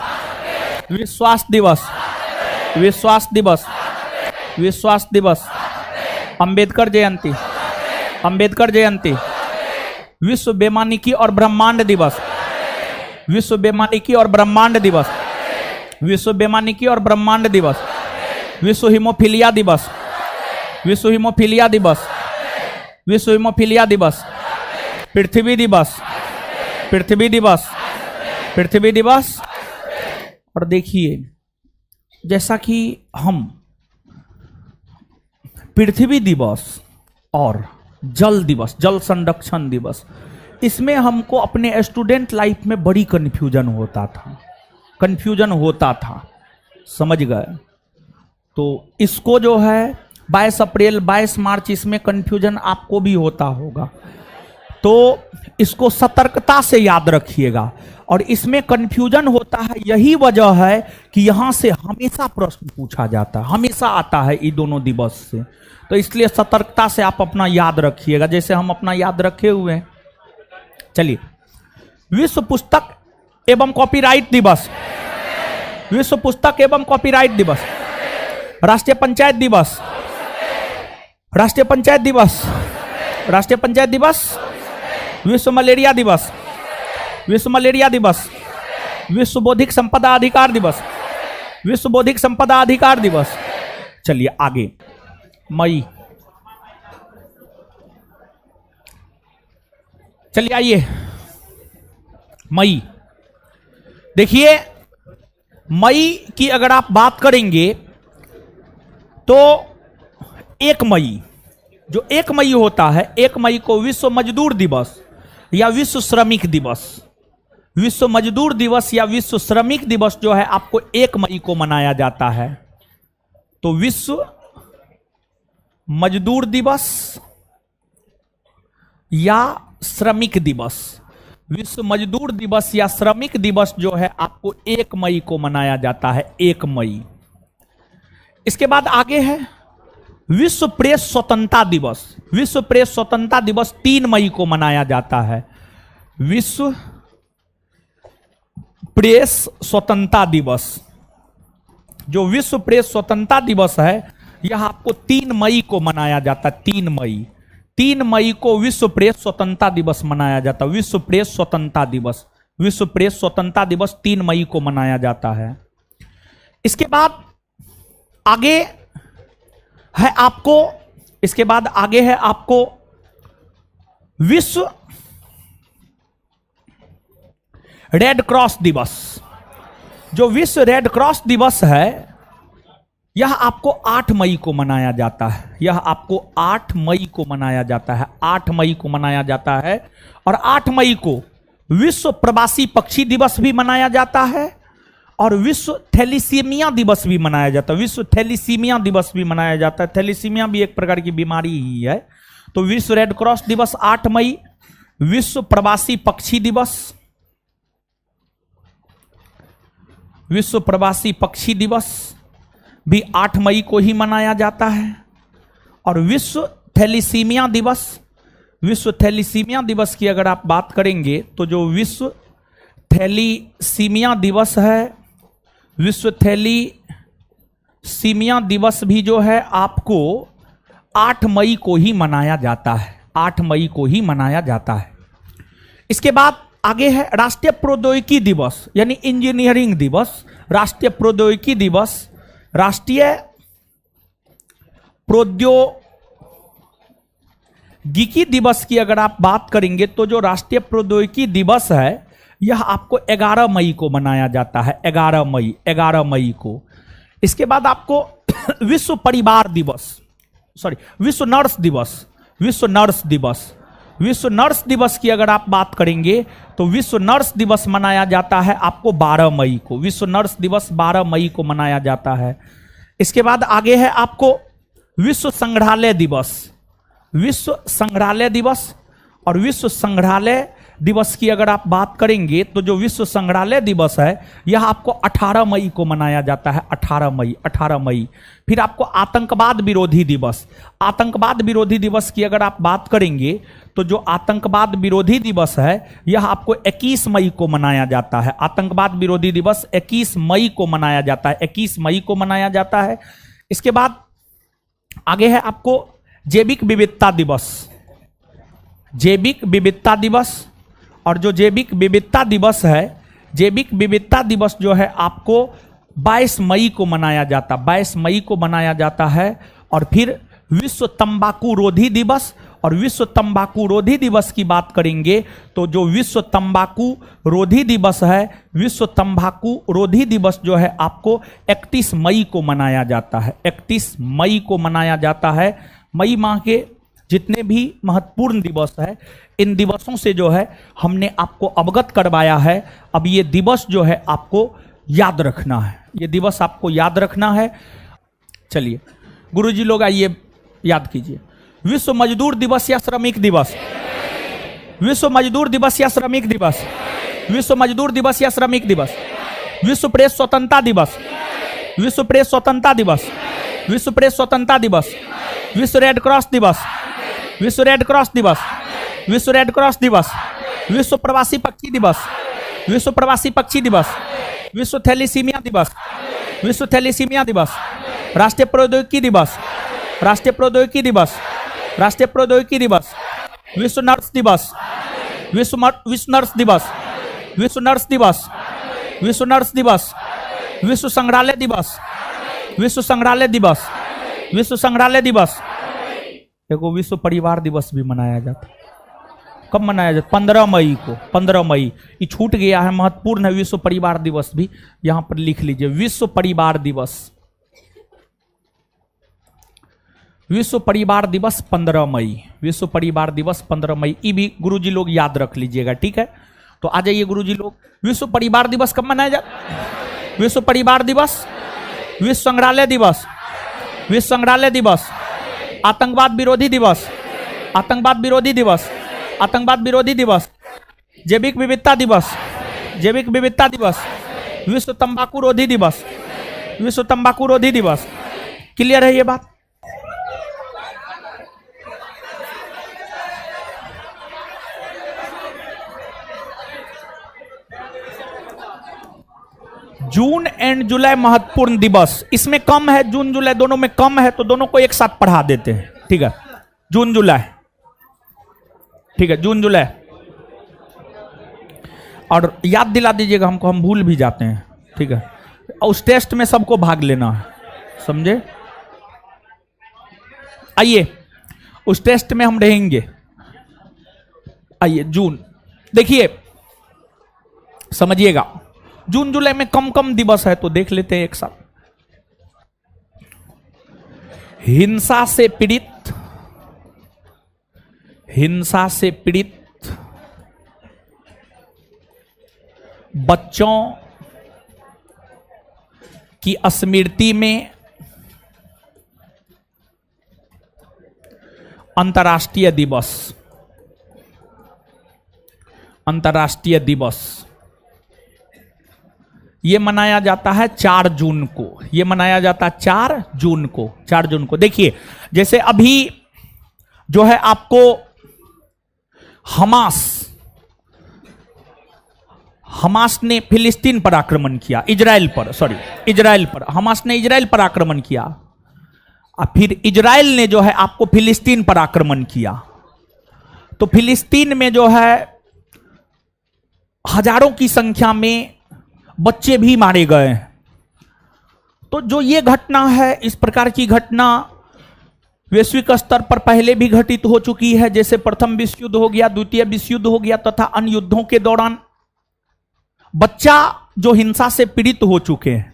विश्वास दिवस। विश्वास दिवस। विश्वास दिवस। अंबेडकर जयंती। अंबेडकर जयंती। विश्व बेमानिकी और ब्रह्मांड दिवस। विश्व बेमानिकी और ब्रह्मांड दिवस। विश्व बेमानिकी और ब्रह्मांड दिवस। विश्व हीमोफीलिया दिवस। विश्व हीमोफीलिया दिवस। विश्व हीमोफीलिया दिवस। पृथ्वी दिवस। पृथ्वी दिवस। पृथ्वी दिवस। और देखिए जैसा कि हम पृथ्वी दिवस और जल दिवस, जल संरक्षण दिवस, इसमें हमको अपने स्टूडेंट लाइफ में बड़ी कन्फ्यूजन होता था। कन्फ्यूजन होता था, समझ गए? तो इसको जो है 22 अप्रैल 22 मार्च इसमें कन्फ्यूजन आपको भी होता होगा, तो इसको सतर्कता से याद रखिएगा। और इसमें कन्फ्यूजन होता है, यही वजह है कि यहां से हमेशा प्रश्न पूछा जाता है, हमेशा आता है इन दोनों दिवस से। तो इसलिए सतर्कता से आप अपना याद रखिएगा, जैसे हम अपना याद रखे हुए हैं। चलिए, विश्व पुस्तक एवं कॉपीराइट दिवस। विश्व पुस्तक एवं कॉपीराइट दिवस। राष्ट्रीय पंचायत दिवस। राष्ट्रीय पंचायत दिवस। राष्ट्रीय पंचायत दिवस। विश्व मलेरिया दिवस। विश्व मलेरिया दिवस। विश्व बौद्धिक संपदा अधिकार दिवस। विश्व बौद्धिक संपदा अधिकार दिवस। चलिए आगे। मई। चलिए आइए मई। देखिए मई की अगर आप बात करेंगे तो 1 मई, जो 1 मई होता है, 1 मई को विश्व मजदूर दिवस या विश्व श्रमिक दिवस, विश्व मजदूर दिवस या विश्व श्रमिक दिवस जो है आपको 1 मई को मनाया जाता है। तो विश्व मजदूर दिवस या श्रमिक दिवस, विश्व मजदूर दिवस या श्रमिक दिवस जो है आपको 1 मई को मनाया जाता है। 1 मई। इसके बाद आगे है विश्व प्रेस स्वतंत्रता दिवस। विश्व प्रेस स्वतंत्रता दिवस 3 मई को मनाया जाता है। विश्व प्रेस स्वतंत्रता दिवस, जो विश्व प्रेस स्वतंत्रता दिवस है यह आपको 3 मई को मनाया जाता है। 3 मई को विश्व प्रेस स्वतंत्रता दिवस मनाया जाता है। विश्व प्रेस स्वतंत्रता दिवस, विश्व प्रेस स्वतंत्रता दिवस 3 मई को मनाया जाता है। इसके बाद आगे है आपको, इसके बाद आगे है आपको विश्व रेड क्रॉस दिवस। जो विश्व रेड क्रॉस दिवस है यह आपको 8 मई को मनाया जाता है। यह आपको 8 मई को मनाया जाता है। 8 मई को मनाया जाता है। और 8 मई को विश्व प्रवासी पक्षी दिवस भी मनाया जाता है और विश्व थैलीसीमिया दिवस भी मनाया जाता है। विश्व थैलीसीमिया दिवस भी मनाया जाता है। थैलीसीमिया भी एक प्रकार की बीमारी ही है। तो विश्व रेड क्रॉस दिवस 8 मई, विश्व प्रवासी पक्षी दिवस, विश्व प्रवासी पक्षी दिवस भी 8 मई को ही मनाया जाता है। और विश्व थैलीसीमिया दिवस, विश्व थैलीसीमिया दिवस की अगर आप बात करेंगे तो जो विश्व थैलीसीमिया दिवस है, विश्व थैलीसीमिया दिवस भी जो है आपको 8 मई को ही मनाया जाता है। 8 मई को ही मनाया जाता है। इसके बाद आगे है राष्ट्रीय प्रौद्योगिकी दिवस यानी इंजीनियरिंग दिवस। राष्ट्रीय प्रौद्योगिकी दिवस, राष्ट्रीय प्रौद्योगिकी दिवस की अगर आप बात करेंगे तो जो राष्ट्रीय प्रौद्योगिकी दिवस है यह आपको 11 मई को मनाया जाता है। 11 मई को। इसके बाद आपको विश्व परिवार दिवस, विश्व नर्स दिवस, विश्व नर्स दिवस, विश्व नर्स दिवस की अगर आप बात करेंगे तो विश्व नर्स दिवस मनाया जाता है आपको 12 मई को। विश्व नर्स दिवस 12 मई को मनाया जाता है। इसके बाद आगे है आपको विश्व संग्रहालय दिवस, विश्व संग्रहालय दिवस। और विश्व संग्रहालय दिवस की अगर आप बात करेंगे तो जो विश्व संग्रहालय दिवस है यह आपको 18 मई को मनाया जाता है। 18 मई। फिर आपको आतंकवाद विरोधी दिवस, आतंकवाद विरोधी दिवस की अगर आप बात करेंगे तो जो आतंकवाद विरोधी दिवस है यह आपको 21 मई को मनाया जाता है। आतंकवाद विरोधी दिवस 21 मई को मनाया जाता है। 21 मई को मनाया जाता है। इसके बाद आगे है आपको जैविक विविधता दिवस, जैविक विविधता दिवस। और जो जैविक विविधता दिवस है, जैविक विविधता दिवस जो है आपको 22 मई को मनाया जाता, 22 मई को मनाया जाता है। और फिर विश्व तंबाकू रोधी दिवस, और विश्व तंबाकू रोधी दिवस की बात करेंगे तो जो विश्व तंबाकू रोधी दिवस है, विश्व तंबाकू रोधी दिवस जो है आपको 31 मई को मनाया जाता है। 31 मई को मनाया जाता है। मई माह के जितने भी महत्वपूर्ण दिवस है इन दिवसों से जो है हमने आपको अवगत करवाया है। अब ये दिवस जो है आपको याद रखना है, ये दिवस आपको याद रखना है। चलिए गुरुजी लोग आइए याद कीजिए। विश्व मजदूर दिवस या श्रमिक दिवस, विश्व मजदूर दिवस या श्रमिक दिवस, विश्व मजदूर दिवस या श्रमिक दिवस, विश्व प्रेस स्वतंत्रता दिवस, विश्व प्रेस स्वतंत्रता दिवस, विश्व प्रेस स्वतंत्रता दिवस, विश्व रेड क्रॉस दिवस, विश्व रेड क्रॉस दिवस, विश्व रेड क्रॉस दिवस, विश्व प्रवासी पक्षी दिवस, विश्व प्रवासी पक्षी दिवस, विश्व थैलीसीमिया दिवस, विश्व थैलीसीमिया दिवस, राष्ट्रीय प्रौद्योगिकी दिवस, राष्ट्रीय प्रौद्योगिकी दिवस, राष्ट्रीय प्रौद्योगिकी दिवस, विश्व नर्स दिवस, विश्व नर्स दिवस, विश्व नर्स दिवस, विश्व नर्स दिवस, विश्व संग्रहालय दिवस, विश्व संग्रहालय दिवस, विश्व संग्रहालय दिवस। देखो विश्व परिवार दिवस भी मनाया जाता है। कब मनाया जाता? 15 मई को। 15 मई ये छूट गया है, महत्वपूर्ण है। विश्व परिवार दिवस भी यहां पर लिख लीजिए। विश्व परिवार दिवस, विश्व परिवार दिवस 15 मई, विश्व परिवार दिवस 15 मई। ये भी गुरुजी लोग याद रख लीजिएगा, ठीक है। तो आ जाइए गुरुजी लोग, विश्व परिवार दिवस कब मनाया जाता? विश्व परिवार दिवस, विश्व संग्रहालय दिवस, विश्व संग्रहालय दिवस, आतंकवाद विरोधी दिवस, आतंकवाद विरोधी दिवस, आतंकवाद विरोधी दिवस, जैविक विविधता दिवस, जैविक विविधता दिवस, विश्व तंबाकू रोधी दिवस, विश्व तंबाकू रोधी दिवस। क्लियर है ये बात? जून एंड जुलाई महत्वपूर्ण दिवस, इसमें कम है, जून जुलाई दोनों में कम है, तो दोनों को एक साथ पढ़ा देते हैं। ठीक है, जून जुलाई, ठीक है, जून जुलाई। और याद दिला दीजिएगा हमको, हम भूल भी जाते हैं। ठीक है, उस टेस्ट में सबको भाग लेना है, समझे? आइए उस टेस्ट में हम रहेंगे। आइए जून, देखिए समझिएगा, जून जुलाई में कम कम दिवस है तो देख लेते हैं एक साथ। हिंसा से पीड़ित, हिंसा से पीड़ित बच्चों की स्मृति में अंतर्राष्ट्रीय दिवस, अंतर्राष्ट्रीय दिवस ये मनाया जाता है 4 जून को। ये मनाया जाता है 4 जून को, 4 जून को। देखिए जैसे अभी जो है आपको हमास ने फिलिस्तीन पर आक्रमण किया, इजराइल पर, सॉरी इजराइल पर, हमास ने इजराइल पर आक्रमण किया, और फिर इजराइल ने जो है आपको फिलिस्तीन पर आक्रमण किया। तो फिलिस्तीन में जो है हजारों की संख्या में बच्चे भी मारे गए हैं। तो जो ये घटना है, इस प्रकार की घटना वैश्विक स्तर पर पहले भी घटित हो चुकी है, जैसे प्रथम विश्व युद्ध हो गया, द्वितीय विश्व युद्ध हो गया, तथा अन्य युद्धों के दौरान बच्चा जो हिंसा से पीड़ित हो चुके हैं,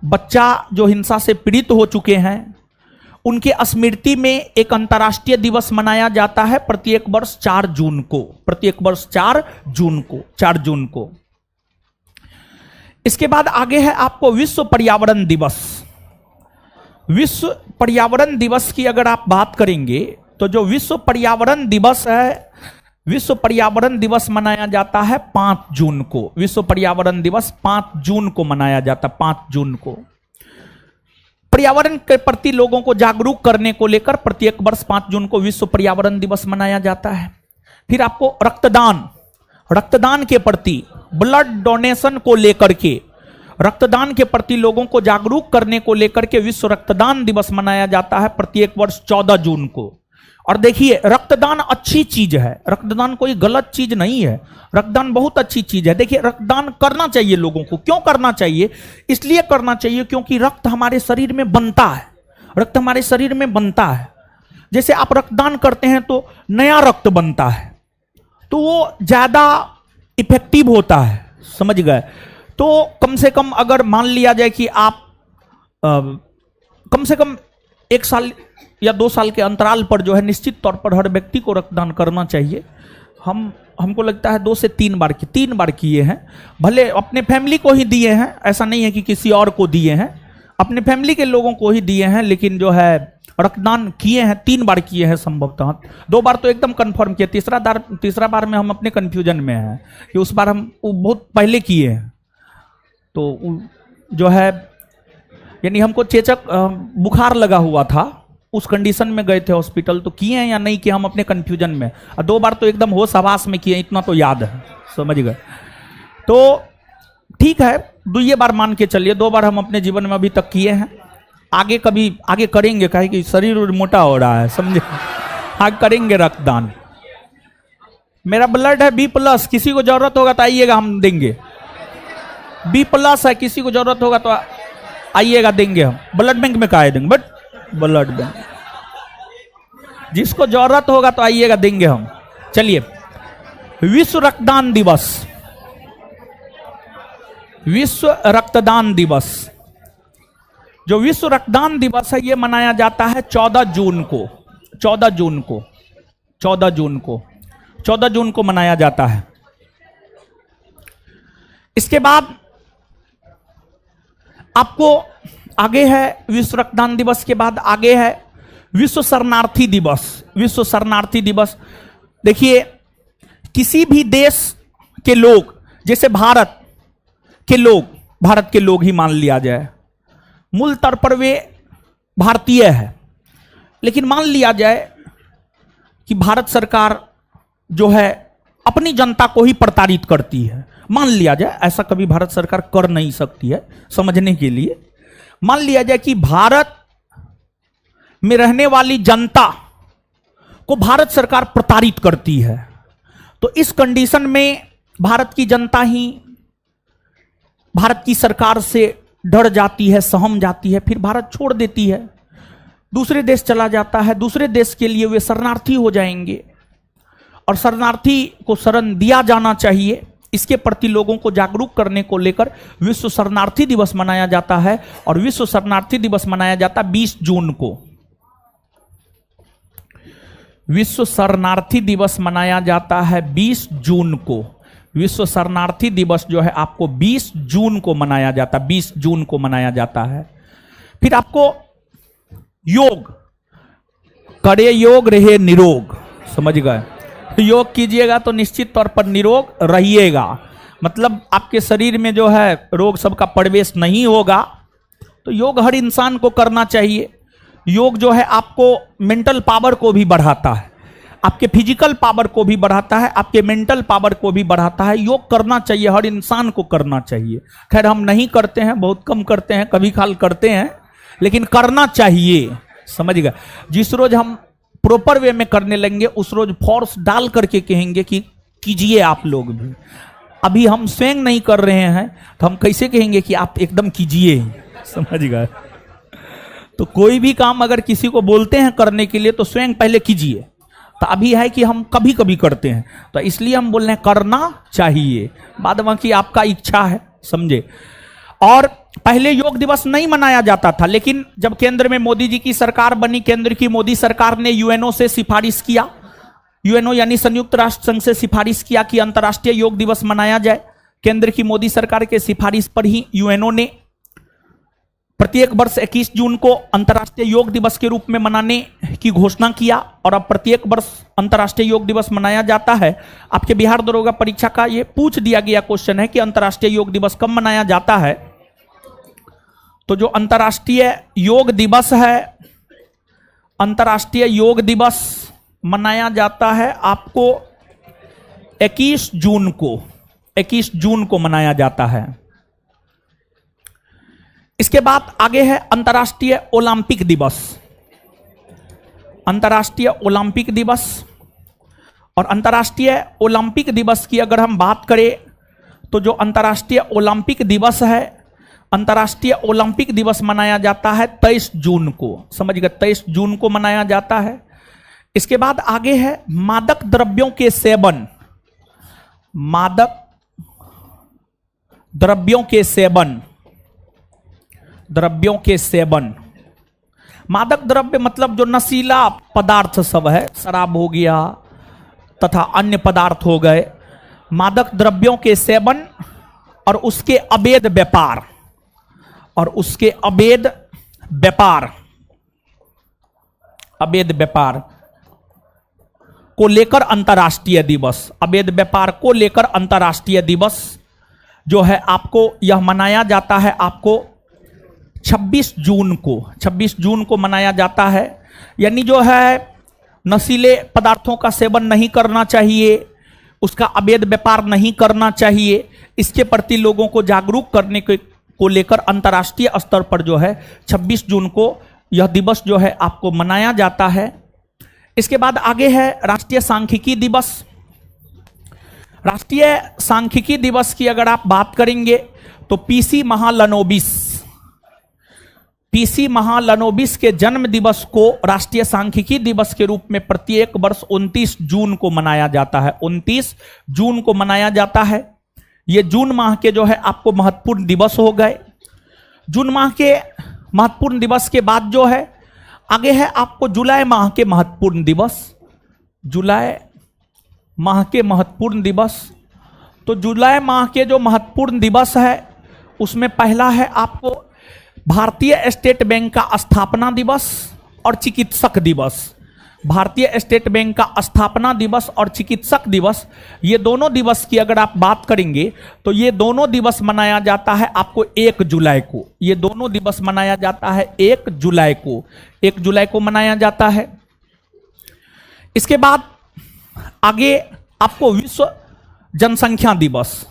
बच्चा जो हिंसा से पीड़ित हो चुके हैं, उनके स्मृति में एक अंतर्राष्ट्रीय दिवस मनाया जाता है प्रत्येक वर्ष 4 जून को, प्रत्येक वर्ष 4 जून को, 4 जून को। इसके बाद आगे है आपको विश्व पर्यावरण दिवस। विश्व पर्यावरण दिवस की अगर आप बात करेंगे तो जो विश्व पर्यावरण दिवस है, विश्व पर्यावरण दिवस मनाया जाता है 5 जून को। विश्व पर्यावरण दिवस 5 जून को मनाया जाता है, 5 जून को। पर्यावरण के प्रति लोगों को जागरूक करने को लेकर प्रत्येक वर्ष 5 जून को विश्व पर्यावरण दिवस मनाया जाता है। फिर आपको रक्तदान, रक्तदान के प्रति, ब्लड डोनेशन को लेकर के, रक्तदान के प्रति लोगों को जागरूक करने को लेकर के विश्व रक्तदान दिवस मनाया जाता है प्रत्येक वर्ष 14 जून को। और देखिए रक्तदान अच्छी चीज है, रक्तदान कोई गलत चीज नहीं है, रक्तदान बहुत अच्छी चीज है। देखिए रक्तदान करना चाहिए लोगों को। क्यों करना चाहिए? इसलिए करना चाहिए क्योंकि रक्त हमारे शरीर में बनता है, रक्त हमारे शरीर में बनता है। जैसे आप रक्तदान करते हैं तो नया रक्त बनता है, तो वो ज्यादा इफेक्टिव होता है, समझ गए? तो कम से कम अगर मान लिया जाए कि आप कम से कम 1 साल या 2 साल के अंतराल पर जो है निश्चित तौर पर हर व्यक्ति को रक्तदान करना चाहिए। हमको लगता है 2 से 3 बार की 3 बार किए हैं, भले अपने फैमिली को ही दिए हैं, ऐसा नहीं है कि किसी और को दिए हैं, अपने फैमिली के लोगों को ही दिए हैं, लेकिन जो है रक्तदान किए हैं 3 बार किए हैं संभवतः। 2 बार तो एकदम कंफर्म किया, तीसरा बार में हम अपने कंफ्यूजन में हैं कि उस बार हम बहुत पहले किए हैं। तो जो है यानी हमको चेचक बुखार लगा हुआ था, उस कंडीशन में गए थे हॉस्पिटल, तो किए हैं या नहीं किए हम अपने कंफ्यूजन में। 2 बार तो एकदम होश हवास में किए, इतना तो याद है, समझ गए? तो ठीक है, 2 बार मान के चलिए, 2 बार हम अपने जीवन में अभी तक किए हैं। आगे कभी आगे करेंगे, कहे कि शरीर मोटा हो रहा है, समझे? आगे करेंगे रक्तदान। मेरा ब्लड है B+, किसी को जरूरत होगा तो आइएगा, हम देंगे। B+ है, किसी को जरूरत होगा तो आइएगा, देंगे हम। ब्लड बैंक में काहे देंगे, बट ब्लड बैंक, जिसको जरूरत होगा तो आइएगा, देंगे हम। चलिए, विश्व रक्तदान दिवस, विश्व रक्तदान दिवस, जो विश्व रक्तदान दिवस है ये मनाया जाता है 14 जून को, 14 जून को, 14 जून को, 14 जून को मनाया जाता है। इसके बाद आपको आगे है विश्व रक्तदान दिवस के बाद आगे है विश्व शरणार्थी दिवस। विश्व शरणार्थी दिवस, देखिए किसी भी देश के लोग, जैसे भारत के लोग ही मान लिया जाए, मूल तौर पर वे भारतीय है, लेकिन मान लिया जाए कि भारत सरकार जो है अपनी जनता को ही प्रताड़ित करती है। मान लिया जाए, ऐसा कभी भारत सरकार कर नहीं सकती है, समझने के लिए मान लिया जाए कि भारत में रहने वाली जनता को भारत सरकार प्रताड़ित करती है, तो इस कंडीशन में भारत की जनता ही भारत की सरकार से डर जाती है, सहम जाती है, फिर भारत छोड़ देती है, दूसरे देश चला जाता है। दूसरे देश के लिए वे शरणार्थी हो जाएंगे और शरणार्थी को शरण दिया जाना चाहिए। इसके प्रति लोगों को जागरूक करने को लेकर विश्व शरणार्थी दिवस मनाया जाता है और विश्व शरणार्थी दिवस मनाया जाता है 20 जून को। विश्व शरणार्थी दिवस मनाया जाता है 20 जून को। विश्व शरणार्थी दिवस जो है आपको 20 जून को मनाया जाता है, 20 जून को मनाया जाता है। फिर आपको योग, करे योग रहे निरोग, समझ गए? योग कीजिएगा तो निश्चित तौर पर निरोग रहिएगा, मतलब आपके शरीर में जो है रोग सबका प्रवेश नहीं होगा। तो योग हर इंसान को करना चाहिए। योग जो है आपको मेंटल पावर को भी बढ़ाता है, आपके फिजिकल पावर को भी बढ़ाता है, आपके मेंटल पावर को भी बढ़ाता है। योग करना चाहिए, हर इंसान को करना चाहिए। खैर हम नहीं करते हैं, बहुत कम करते हैं, कभी खाल करते हैं, लेकिन करना चाहिए, समझ गए? जिस रोज हम प्रॉपर वे में करने लगेंगे उस रोज फोर्स डाल करके कहेंगे कि कीजिए आप लोग भी। अभी हम स्वयं नहीं कर रहे हैं तो हम कैसे कहेंगे कि आप एकदम कीजिए, समझ गए? तो कोई भी काम अगर किसी को बोलते हैं करने के लिए तो स्वयं पहले कीजिए। तो अभी है कि हम कभी कभी करते हैं, तो इसलिए हम बोल रहे हैं करना चाहिए, बाद बाकी आपका इच्छा है, समझे? और पहले योग दिवस नहीं मनाया जाता था, लेकिन जब केंद्र में मोदी जी की सरकार बनी, केंद्र की मोदी सरकार ने यूएनओ से सिफारिश किया, यूएनओ यानी संयुक्त राष्ट्र संघ से सिफारिश किया कि अंतर्राष्ट्रीय योग दिवस मनाया जाए। केंद्र की मोदी सरकार के सिफारिश पर ही यूएनओ ने प्रत्येक वर्ष 21 जून को अंतर्राष्ट्रीय योग दिवस के रूप में मनाने की घोषणा किया और अब प्रत्येक वर्ष अंतर्राष्ट्रीय योग दिवस मनाया जाता है। आपके बिहार दरोगा परीक्षा का ये पूछ दिया गया क्वेश्चन है कि अंतर्राष्ट्रीय योग दिवस कब मनाया जाता है। तो जो अंतर्राष्ट्रीय योग दिवस है, अंतर्राष्ट्रीय योग दिवस मनाया जाता है आपको 21 जून को, 21 जून को मनाया जाता है। इसके बाद आगे है अंतर्राष्ट्रीय ओलंपिक दिवस। अंतर्राष्ट्रीय ओलंपिक दिवस, और अंतर्राष्ट्रीय ओलंपिक दिवस की अगर हम बात करें तो जो अंतर्राष्ट्रीय ओलंपिक दिवस है, अंतर्राष्ट्रीय ओलंपिक दिवस मनाया जाता है 23 जून को, समझ गए? 23 जून को मनाया जाता है। इसके बाद आगे है मादक द्रव्यों के सेवन। मादक द्रव्यों के सेवन, द्रव्यों के सेवन, मादक द्रव्य मतलब जो नशीला पदार्थ सब है, शराब हो गया तथा अन्य पदार्थ हो गए, मादक द्रव्यों के सेवन और उसके अवैध व्यापार, और उसके अवैध व्यापार, अवैध व्यापार को लेकर अंतर्राष्ट्रीय दिवस, अवैध व्यापार को लेकर अंतर्राष्ट्रीय दिवस जो है आपको यह मनाया जाता है आपको 26 जून को, 26 जून को मनाया जाता है। यानी जो है नशीले पदार्थों का सेवन नहीं करना चाहिए, उसका अवैध व्यापार नहीं करना चाहिए, इसके प्रति लोगों को जागरूक करने को लेकर अंतर्राष्ट्रीय स्तर पर जो है 26 जून को यह दिवस जो है आपको मनाया जाता है। इसके बाद आगे है राष्ट्रीय सांख्यिकी दिवस। राष्ट्रीय सांख्यिकी दिवस की अगर आप बात करेंगे तो पीसी महालनोबिस, पीसी महालनोबिस के जन्म दिवस को राष्ट्रीय सांख्यिकी दिवस के रूप में प्रत्येक वर्ष 29 जून को मनाया जाता है, 29 जून को मनाया जाता है। ये जून माह के जो है आपको महत्वपूर्ण दिवस हो गए। जून माह के महत्वपूर्ण दिवस के बाद जो है आगे है आपको जुलाई माह के महत्वपूर्ण दिवस। जुलाई माह के महत्वपूर्ण दिवस, तो जुलाई माह के जो महत्वपूर्ण दिवस है उसमें पहला है आपको भारतीय स्टेट बैंक का स्थापना दिवस और चिकित्सक दिवस। भारतीय स्टेट बैंक का स्थापना दिवस और चिकित्सक दिवस, ये दोनों दिवस की अगर आप बात करेंगे तो ये दोनों दिवस मनाया जाता है आपको 1 जुलाई को। ये दोनों दिवस मनाया जाता है 1 जुलाई को, 1 जुलाई को मनाया जाता है। इसके बाद आगे आपको विश्व जनसंख्या दिवस।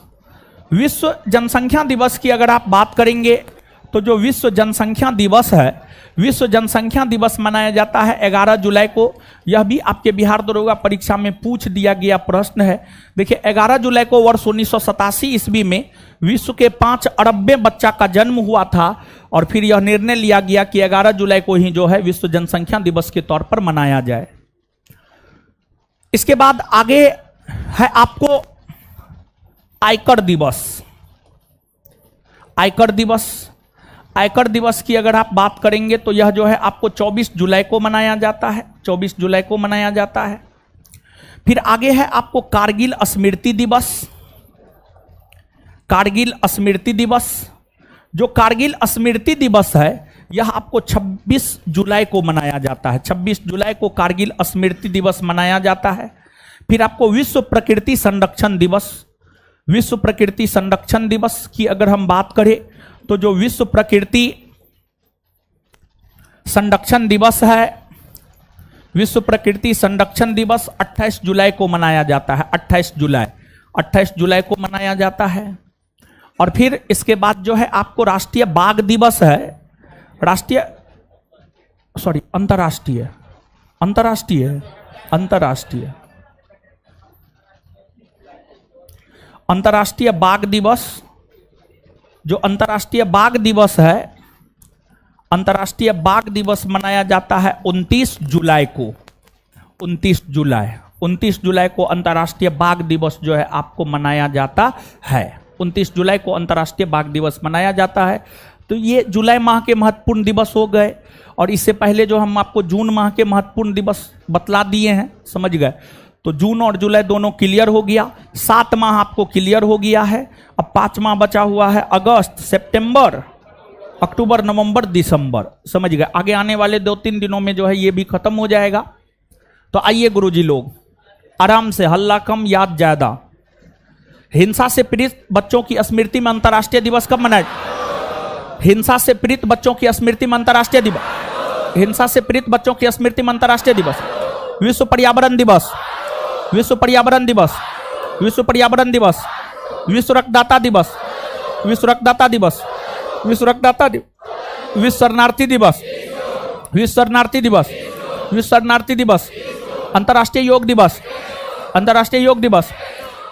विश्व जनसंख्या दिवस की अगर आप बात करेंगे तो जो विश्व जनसंख्या दिवस है, विश्व जनसंख्या दिवस मनाया जाता है 11 जुलाई को। यह भी आपके बिहार दरोगा परीक्षा में पूछ दिया गया प्रश्न है। देखिए 11 जुलाई को वर्ष 1987 ईस्वी में विश्व के 5 अरबवें बच्चा का जन्म हुआ था और फिर यह निर्णय लिया गया कि 11 जुलाई को ही जो है विश्व जनसंख्या दिवस के तौर पर मनाया जाए। इसके बाद आगे है आपको आयकर दिवस। आयकर दिवस, आयकर दिवस की अगर आप बात करेंगे तो यह जो है आपको 24 जुलाई को मनाया जाता है, 24 जुलाई को मनाया जाता है। फिर आगे है आपको कारगिल स्मृति दिवस। कारगिल स्मृति दिवस, जो कारगिल स्मृति दिवस है यह आपको 26 जुलाई को मनाया जाता है। 26 जुलाई को कारगिल स्मृति दिवस मनाया जाता है। फिर आपको विश्व प्रकृति संरक्षण दिवस। विश्व प्रकृति संरक्षण दिवस की अगर हम बात करें तो जो विश्व प्रकृति संरक्षण दिवस है, विश्व प्रकृति संरक्षण दिवस 28 जुलाई को मनाया जाता है। 28 जुलाई को मनाया जाता है। और फिर इसके बाद जो है आपको राष्ट्रीय बाघ दिवस है, अंतर्राष्ट्रीय बाघ दिवस। जो अंतर्राष्ट्रीय बाघ दिवस है, अंतर्राष्ट्रीय बाघ दिवस मनाया जाता है 29 जुलाई को। 29 जुलाई को अंतर्राष्ट्रीय बाघ दिवस जो है आपको मनाया जाता है। 29 जुलाई को अंतर्राष्ट्रीय बाघ दिवस मनाया जाता है। तो ये जुलाई माह के महत्वपूर्ण दिवस हो गए। और इससे पहले जो हम आपको जून माह के महत्वपूर्ण दिवस बतला दिए हैं, समझ गए। तो जून और जुलाई दोनों क्लियर हो गया। 7 माह आपको क्लियर हो गया है। अब 5 माह बचा हुआ है, अगस्त, सितंबर, अक्टूबर, नवंबर, दिसंबर, समझ गए। आगे आने वाले 2-3 दिनों में जो है ये भी खत्म हो जाएगा। तो आइए गुरुजी लोग आराम से, हल्ला कम याद ज्यादा। हिंसा से पीड़ित बच्चों की स्मृति में अंतर्राष्ट्रीय दिवस कब मनाया? हिंसा से पीड़ित बच्चों की स्मृति में अंतर्राष्ट्रीय दिवस। हिंसा से पीड़ित बच्चों की स्मृति में अंतर्राष्ट्रीय दिवस। विश्व पर्यावरण दिवस, विश्व पर्यावरण दिवस, विश्व पर्यावरण दिवस, विश्व रक्तदाता दिवस, विश्व रक्तदाता दिवस, विश्व रक्तदाता दिवस, विश्व शरणार्थी दिवस, विश्व शरणार्थी दिवस, विश्व शरणार्थी दिवस, अंतर्राष्ट्रीय योग दिवस, अंतर्राष्ट्रीय योग दिवस,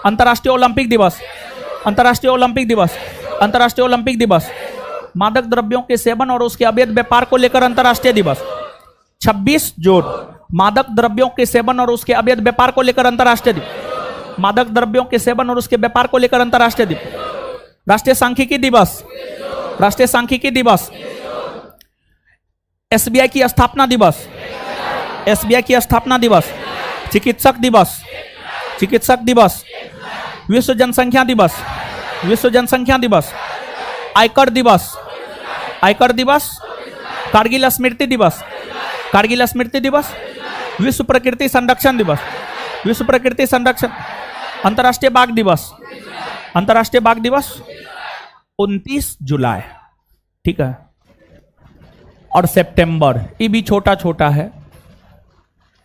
अंतर्राष्ट्रीय ओलंपिक दिवस, अंतर्राष्ट्रीय ओलंपिक दिवस, अंतर्राष्ट्रीय ओलंपिक दिवस, मादक द्रव्यों के सेवन और उसके अवैध व्यापार को लेकर अंतर्राष्ट्रीय दिवस। 26 जून मादक द्रव्यों के सेवन और उसके अवैध व्यापार को लेकर अंतर्राष्ट्रीय दिवस। मादक द्रव्यों के सेवन और उसके व्यापार को लेकर अंतर्राष्ट्रीय दिवस। राष्ट्रीय सांख्यिकी दिवस, राष्ट्रीय सांख्यिकी दिवस। एसबीआई की स्थापना दिवस, एसबीआई की स्थापना दिवस। चिकित्सक दिवस, चिकित्सक दिवस। विश्व जनसंख्या दिवस, विश्व जनसंख्या दिवस। आयकर दिवस, आयकर दिवस। कारगिल स्मृति दिवस, कारगिल स्मृति दिवस। विश्व प्रकृति संरक्षण दिवस, विश्व प्रकृति संरक्षण। अंतर्राष्ट्रीय बाघ दिवस, अंतर्राष्ट्रीय बाघ दिवस 29 जुलाई, ठीक है। और सितंबर ये भी छोटा छोटा है।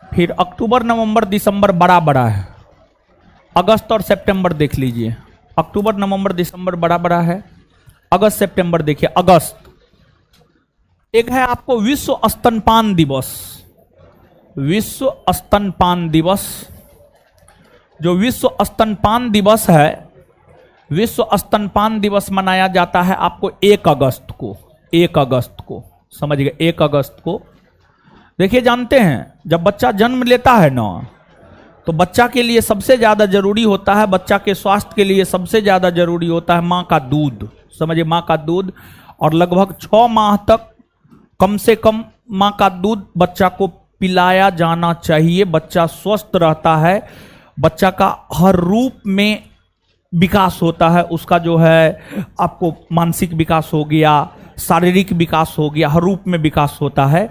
फिर अक्टूबर, नवंबर, दिसंबर बड़ा बड़ा है। अगस्त और सितंबर देख लीजिए। अक्टूबर, नवंबर, दिसंबर बड़ा बड़ा है। अगस्त, सितंबर देखिए। अगस्त एक है आपको विश्व स्तनपान दिवस, विश्व स्तनपान दिवस। जो विश्व स्तनपान दिवस है, विश्व स्तनपान दिवस मनाया जाता है आपको 1 अगस्त को, 1 अगस्त को, समझ गए। 1 अगस्त को देखिए, जानते हैं जब बच्चा जन्म लेता है ना, तो बच्चा के लिए सबसे ज्यादा जरूरी होता है, बच्चा के स्वास्थ्य के लिए सबसे ज्यादा जरूरी होता है माँ का दूध, समझिए, माँ का दूध। और लगभग 6 माह तक कम से कम माँ का दूध बच्चा को पिलाया जाना चाहिए। बच्चा स्वस्थ रहता है, बच्चा का हर रूप में विकास होता है। उसका जो है आपको मानसिक विकास हो गया, शारीरिक विकास हो गया, हर रूप में विकास होता है।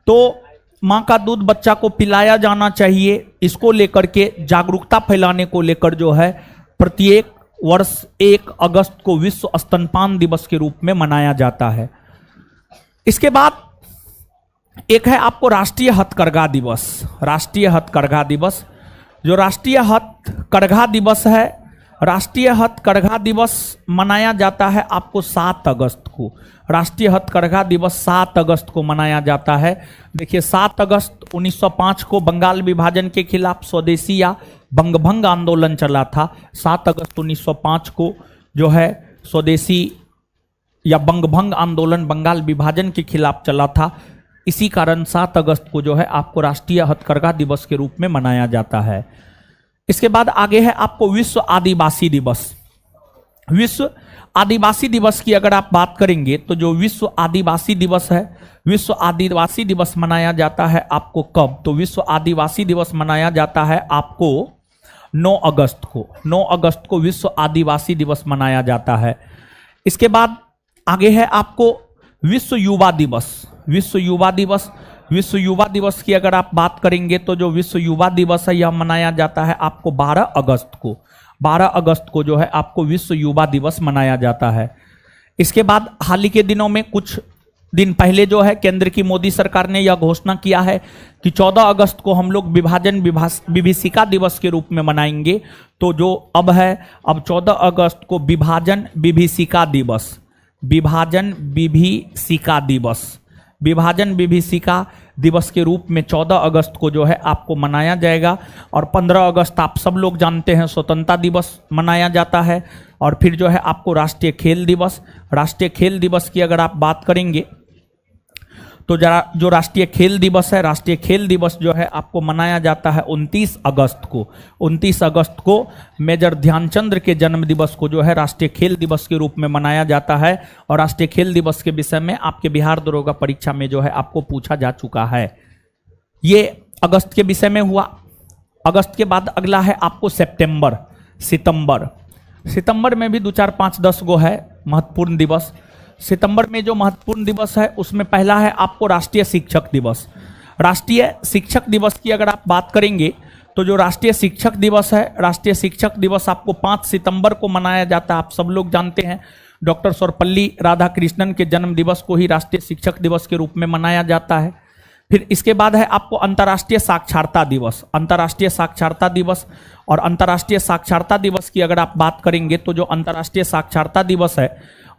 तो माँ का दूध बच्चा को पिलाया जाना चाहिए। इसको लेकर के जागरूकता फैलाने को लेकर जो है प्रत्येक वर्ष 1 अगस्त को विश्व स्तनपान दिवस के रूप में मनाया जाता है। इसके बाद एक है आपको राष्ट्रीय हथकरघा दिवस, राष्ट्रीय हथकरघा दिवस। जो राष्ट्रीय हथकरघा दिवस है, राष्ट्रीय हथकरघा दिवस मनाया जाता है आपको 7 अगस्त को। राष्ट्रीय हथकरघा दिवस 7 अगस्त को मनाया जाता है। देखिए 7 अगस्त 1905 को बंगाल विभाजन के खिलाफ स्वदेशी या बंगभंग आंदोलन चला था। 7 अगस्त 1905 को जो है स्वदेशी या बंगभंग आंदोलन बंगाल विभाजन के खिलाफ चला था। इसी कारण 7 अगस्त को जो है आपको राष्ट्रीय हथकरघा दिवस के रूप में मनाया जाता है। इसके बाद आगे है आपको विश्व आदिवासी दिवस। विश्व आदिवासी दिवस की अगर आप बात करेंगे तो जो विश्व आदिवासी दिवस है, विश्व आदिवासी दिवस मनाया जाता है आपको कब? तो विश्व आदिवासी दिवस मनाया जाता है आपको 9 अगस्त को। 9 अगस्त को विश्व आदिवासी दिवस मनाया जाता है। इसके बाद आगे है आपको विश्व युवा दिवस। विश्व युवा दिवस, विश्व युवा दिवस की अगर आप बात करेंगे तो जो विश्व युवा दिवस है यह मनाया जाता है आपको 12 अगस्त को। 12 अगस्त को जो है आपको विश्व युवा दिवस मनाया जाता है। इसके बाद हाल ही के दिनों में कुछ दिन पहले जो है केंद्र की मोदी सरकार ने यह घोषणा किया है कि 14 अगस्त को हम लोग विभाजन विभीषिका दिवस के रूप में मनाएंगे। तो जो अब 14 अगस्त को विभाजन विभीषिका दिवस, विभाजन विभीषिका दिवस, विभाजन विभीषिका दिवस के रूप में 14 अगस्त को जो है आपको मनाया जाएगा। और 15 अगस्त आप सब लोग जानते हैं स्वतंत्रता दिवस मनाया जाता है। और फिर जो है आपको राष्ट्रीय खेल दिवस, राष्ट्रीय खेल दिवस की अगर आप बात करेंगे तो जो राष्ट्रीय खेल दिवस है, राष्ट्रीय खेल दिवस जो है आपको मनाया जाता है 29 अगस्त को। 29 अगस्त को मेजर ध्यानचंद्र के जन्म दिवस को जो है राष्ट्रीय खेल दिवस के रूप में मनाया जाता है। और राष्ट्रीय खेल दिवस के विषय में आपके बिहार दरोगा परीक्षा में जो है आपको पूछा जा चुका है। ये अगस्त के विषय में हुआ। अगस्त के बाद अगला है आपको सितंबर। सितंबर, सितंबर में भी 2, 4, 5, 10 गो है महत्वपूर्ण दिवस। सितंबर में जो महत्वपूर्ण दिवस है उसमें पहला है आपको राष्ट्रीय शिक्षक दिवस। राष्ट्रीय शिक्षक दिवस की अगर आप बात करेंगे तो जो राष्ट्रीय शिक्षक दिवस है, राष्ट्रीय शिक्षक दिवस आपको 5 सितंबर को मनाया जाता है। आप सब लोग जानते हैं डॉक्टर सर्वपल्ली राधाकृष्णन के जन्म दिवस को ही राष्ट्रीय शिक्षक दिवस के रूप में मनाया जाता है। फिर इसके बाद है आपको अंतर्राष्ट्रीय साक्षरता दिवस। अंतर्राष्ट्रीय साक्षरता दिवस, और अंतर्राष्ट्रीय साक्षरता दिवस की अगर आप बात करेंगे तो जो अंतर्राष्ट्रीय साक्षरता दिवस है,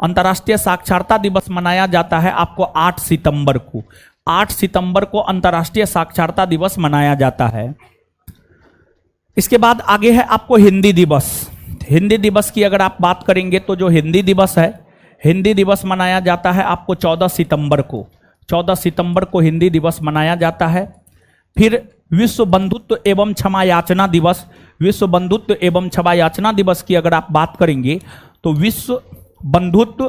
अंतर्राष्ट्रीय साक्षरता दिवस मनाया जाता है आपको 8 सितंबर को। 8 सितंबर को अंतर्राष्ट्रीय साक्षरता दिवस मनाया जाता है। इसके बाद आगे है आपको हिंदी दिवस। हिंदी दिवस की अगर आप बात करेंगे तो जो हिंदी दिवस है, हिंदी दिवस मनाया जाता है आपको 14 सितंबर को। 14 सितंबर को हिंदी दिवस मनाया जाता है। फिर विश्व बंधुत्व एवं क्षमा याचना दिवस। विश्व बंधुत्व एवं क्षमा याचना दिवस की अगर आप बात करेंगे तो विश्व बंधुत्व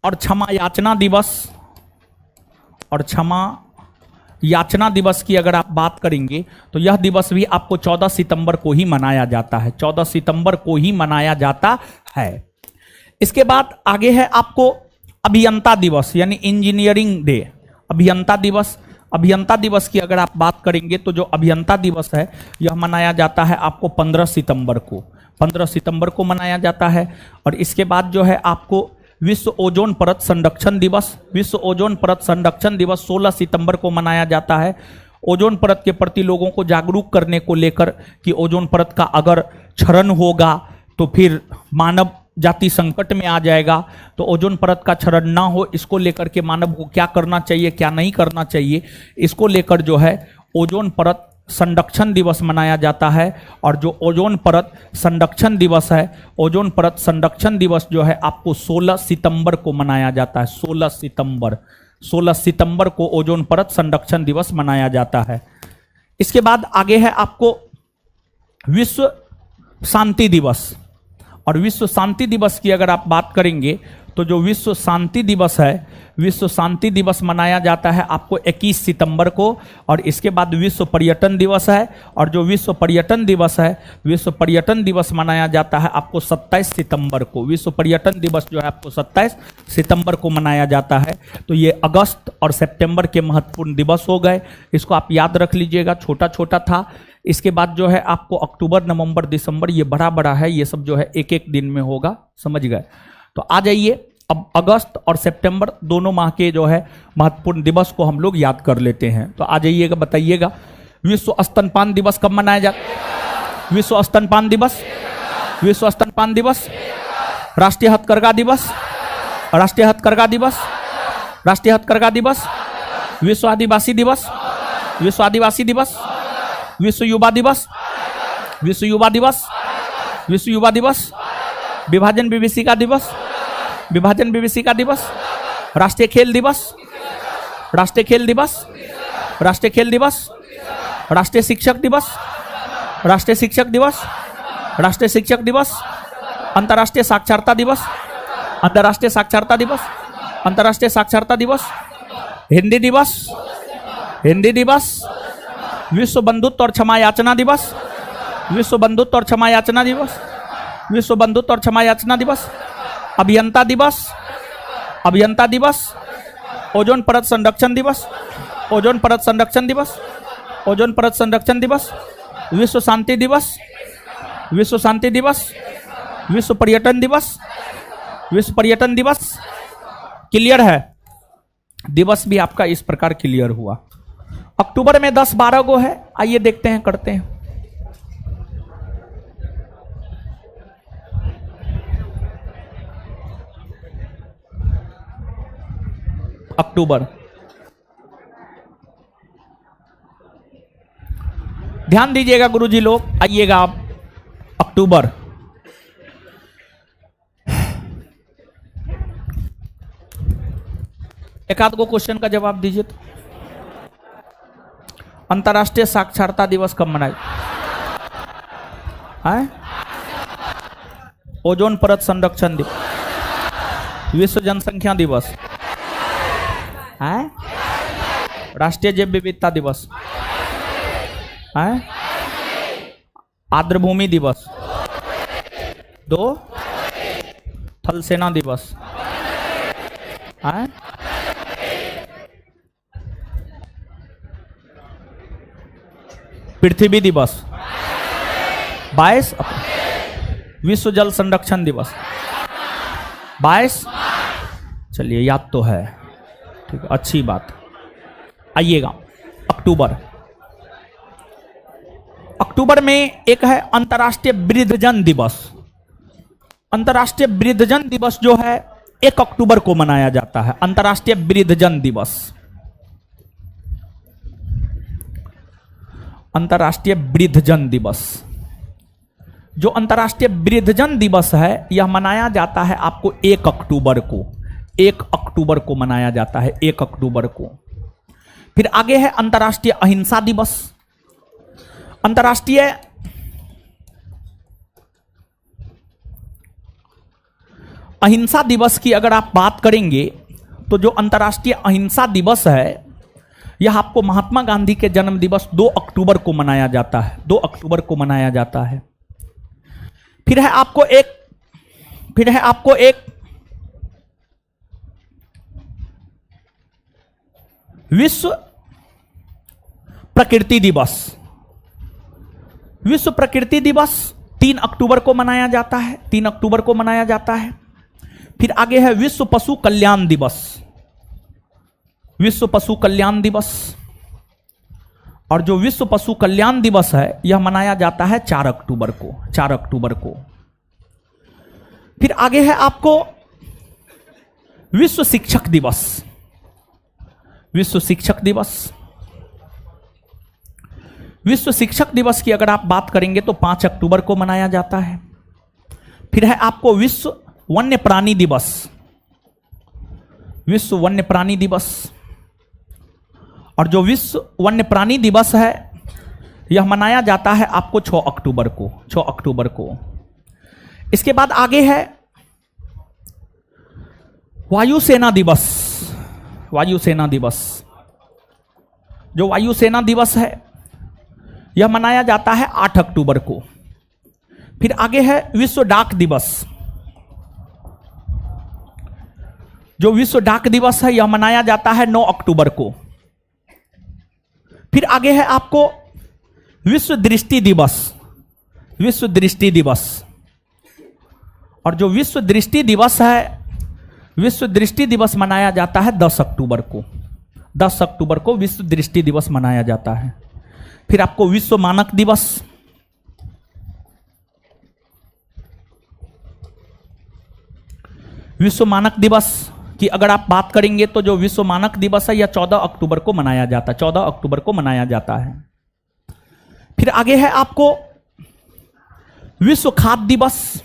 और क्षमा याचना दिवस, और क्षमा याचना दिवस की अगर आप बात करेंगे तो यह दिवस भी आपको 14 सितंबर को ही मनाया जाता है। 14 सितंबर को ही मनाया जाता है। इसके बाद आगे है आपको अभियंता दिवस यानी इंजीनियरिंग डे। अभियंता दिवस, अभियंता दिवस की अगर आप बात करेंगे तो जो अभियंता दिवस है यह मनाया जाता है आपको 15 सितंबर को। 15 सितंबर को मनाया जाता है। और इसके बाद जो है आपको विश्व ओजोन परत संरक्षण दिवस। विश्व ओजोन परत संरक्षण दिवस 16 सितंबर को मनाया जाता है। ओजोन परत के प्रति लोगों को जागरूक करने को लेकर कि ओजोन परत का अगर क्षरण होगा तो फिर मानव जाति संकट में आ जाएगा। तो ओजोन परत का क्षरण ना हो, इसको लेकर के मानव को क्या करना चाहिए, क्या नहीं करना चाहिए, इसको लेकर जो है ओजोन परत संरक्षण दिवस मनाया जाता है। और जो ओजोन परत संरक्षण दिवस है, ओजोन परत संरक्षण दिवस जो है आपको 16 सितंबर को मनाया जाता है। 16 सितंबर, 16 सितंबर को ओजोन परत संरक्षण दिवस मनाया जाता है। इसके बाद आगे है आपको विश्व शांति दिवस। और विश्व शांति दिवस की अगर आप बात करेंगे तो जो विश्व शांति दिवस है, विश्व शांति दिवस मनाया जाता है आपको 21 सितंबर को। और इसके बाद विश्व पर्यटन दिवस है। और जो विश्व पर्यटन दिवस है, विश्व पर्यटन दिवस मनाया जाता है आपको 27 सितंबर को। विश्व पर्यटन दिवस जो है आपको 27 सितंबर को मनाया जाता है। तो ये अगस्त और सितंबर के महत्वपूर्ण दिवस हो गए, इसको आप याद रख लीजिएगा, छोटा छोटा था। इसके बाद जो है आपको अक्टूबर, नवंबर, दिसंबर, ये बड़ा बड़ा है, ये सब जो है एक एक दिन में होगा, समझ गए। तो आ जाइए अब अगस्त और सितंबर दोनों माह के जो है महत्वपूर्ण दिवस को हम लोग याद कर लेते हैं। तो आ जाइएगा, बताइएगा विश्व स्तनपान दिवस कब मनाया जाता है? विश्व स्तनपान दिवस, विश्व स्तनपान दिवस, राष्ट्रीय हथकरघा दिवस, राष्ट्रीय हथकरघा दिवस, राष्ट्रीय हथकरघा दिवस, विश्व आदिवासी दिवस, विश्व आदिवासी दिवस, विश्व युवा दिवस, विश्व युवा दिवस, विश्व युवा दिवस, विभाजन विभीषिका दिवस, विभाजन विभीषिका दिवस, राष्ट्रीय खेल दिवस, राष्ट्रीय खेल दिवस, राष्ट्रीय खेल दिवस, राष्ट्रीय शिक्षक दिवस, राष्ट्रीय शिक्षक दिवस, राष्ट्रीय शिक्षक दिवस, अंतर्राष्ट्रीय साक्षरता दिवस, अंतर्राष्ट्रीय साक्षरता दिवस, अंतर्राष्ट्रीय साक्षरता दिवस, हिंदी दिवस, हिंदी दिवस, विश्व बंधुत्व और क्षमा याचना दिवस, विश्व बंधुत्व और क्षमा याचना दिवस, विश्व बंधुत्व और क्षमा याचना दिवस, अभियंता दिवस, अभियंता दिवस, ओजोन परत संरक्षण दिवस, ओजोन परत संरक्षण दिवस, ओजोन परत संरक्षण दिवस, विश्व शांति दिवस, विश्व शांति दिवस, विश्व पर्यटन दिवस, विश्व पर्यटन दिवस। क्लियर है? दिवस भी आपका इस प्रकार क्लियर हुआ। अक्टूबर में 10-12 को है, आइए देखते हैं, करते हैं। अक्टूबर, ध्यान दीजिएगा गुरुजी लोग, आइएगा आप। अक्टूबर, एक आध को क्वेश्चन का जवाब दीजिए। तो अंतर्राष्ट्रीय साक्षरता दिवस कब मनाए? ओजोन परत संरक्षण दिवस, विश्व जनसंख्या दिवस, राष्ट्रीय जैव विविधता दिवस, आर्द्र भूमि दिवस, 2 थल सेना दिवस, पृथ्वी दिवस, 22 विश्व जल संरक्षण दिवस, 22। चलिए याद तो है, ठीक है, अच्छी बात। आइएगा अक्टूबर, अक्टूबर में एक है अंतर्राष्ट्रीय वृद्धजन दिवस। अंतर्राष्ट्रीय वृद्धजन दिवस जो है 1 अक्टूबर को मनाया जाता है। अंतर्राष्ट्रीय वृद्धजन दिवस, अंतर्राष्ट्रीय वृद्धजन दिवस। जो अंतर्राष्ट्रीय वृद्धजन दिवस है यह मनाया जाता है आपको 1 अक्टूबर को, 1 अक्टूबर को मनाया जाता है, 1 अक्टूबर को। फिर आगे है अंतर्राष्ट्रीय अहिंसा दिवस। अंतर्राष्ट्रीय अहिंसा दिवस की अगर आप बात करेंगे तो जो अंतर्राष्ट्रीय अहिंसा दिवस है यह आपको महात्मा गांधी के जन्म दिवस 2 अक्टूबर को मनाया जाता है, 2 अक्टूबर को मनाया जाता है। फिर है आपको एक विश्व प्रकृति दिवस। विश्व प्रकृति दिवस 3 अक्टूबर को मनाया जाता है, 3 अक्टूबर को मनाया जाता है। फिर आगे है विश्व पशु कल्याण दिवस, विश्व पशु कल्याण दिवस। और जो विश्व पशु कल्याण दिवस है यह मनाया जाता है 4 अक्टूबर को, 4 अक्टूबर को। फिर आगे है आपको विश्व शिक्षक दिवस, विश्व शिक्षक दिवस। विश्व शिक्षक दिवस की अगर आप बात करेंगे तो 5 अक्टूबर को मनाया जाता है। फिर है आपको विश्व वन्य प्राणी दिवस, विश्व वन्य प्राणी दिवस। और जो विश्व वन्य प्राणी दिवस है यह मनाया जाता है आपको 6 अक्टूबर को, 6 अक्टूबर को। इसके बाद आगे है वायुसेना दिवस, वायुसेना दिवस। जो वायुसेना दिवस है यह मनाया जाता है 8 अक्टूबर को। फिर आगे है विश्व डाक दिवस। जो विश्व डाक दिवस है यह मनाया जाता है 9 अक्टूबर को। फिर आगे है आपको विश्व दृष्टि दिवस, विश्व दृष्टि दिवस। और जो विश्व दृष्टि दिवस है विश्व दृष्टि दिवस मनाया जाता है 10 अक्टूबर को। 10 अक्टूबर को विश्व दृष्टि दिवस मनाया जाता है। फिर आपको विश्व मानक दिवस, विश्व मानक दिवस की अगर आप बात करेंगे तो जो विश्व मानक दिवस है यह 14 अक्टूबर को मनाया जाता है। 14 अक्टूबर को मनाया जाता है। फिर आगे है आपको विश्व खाद्य दिवस।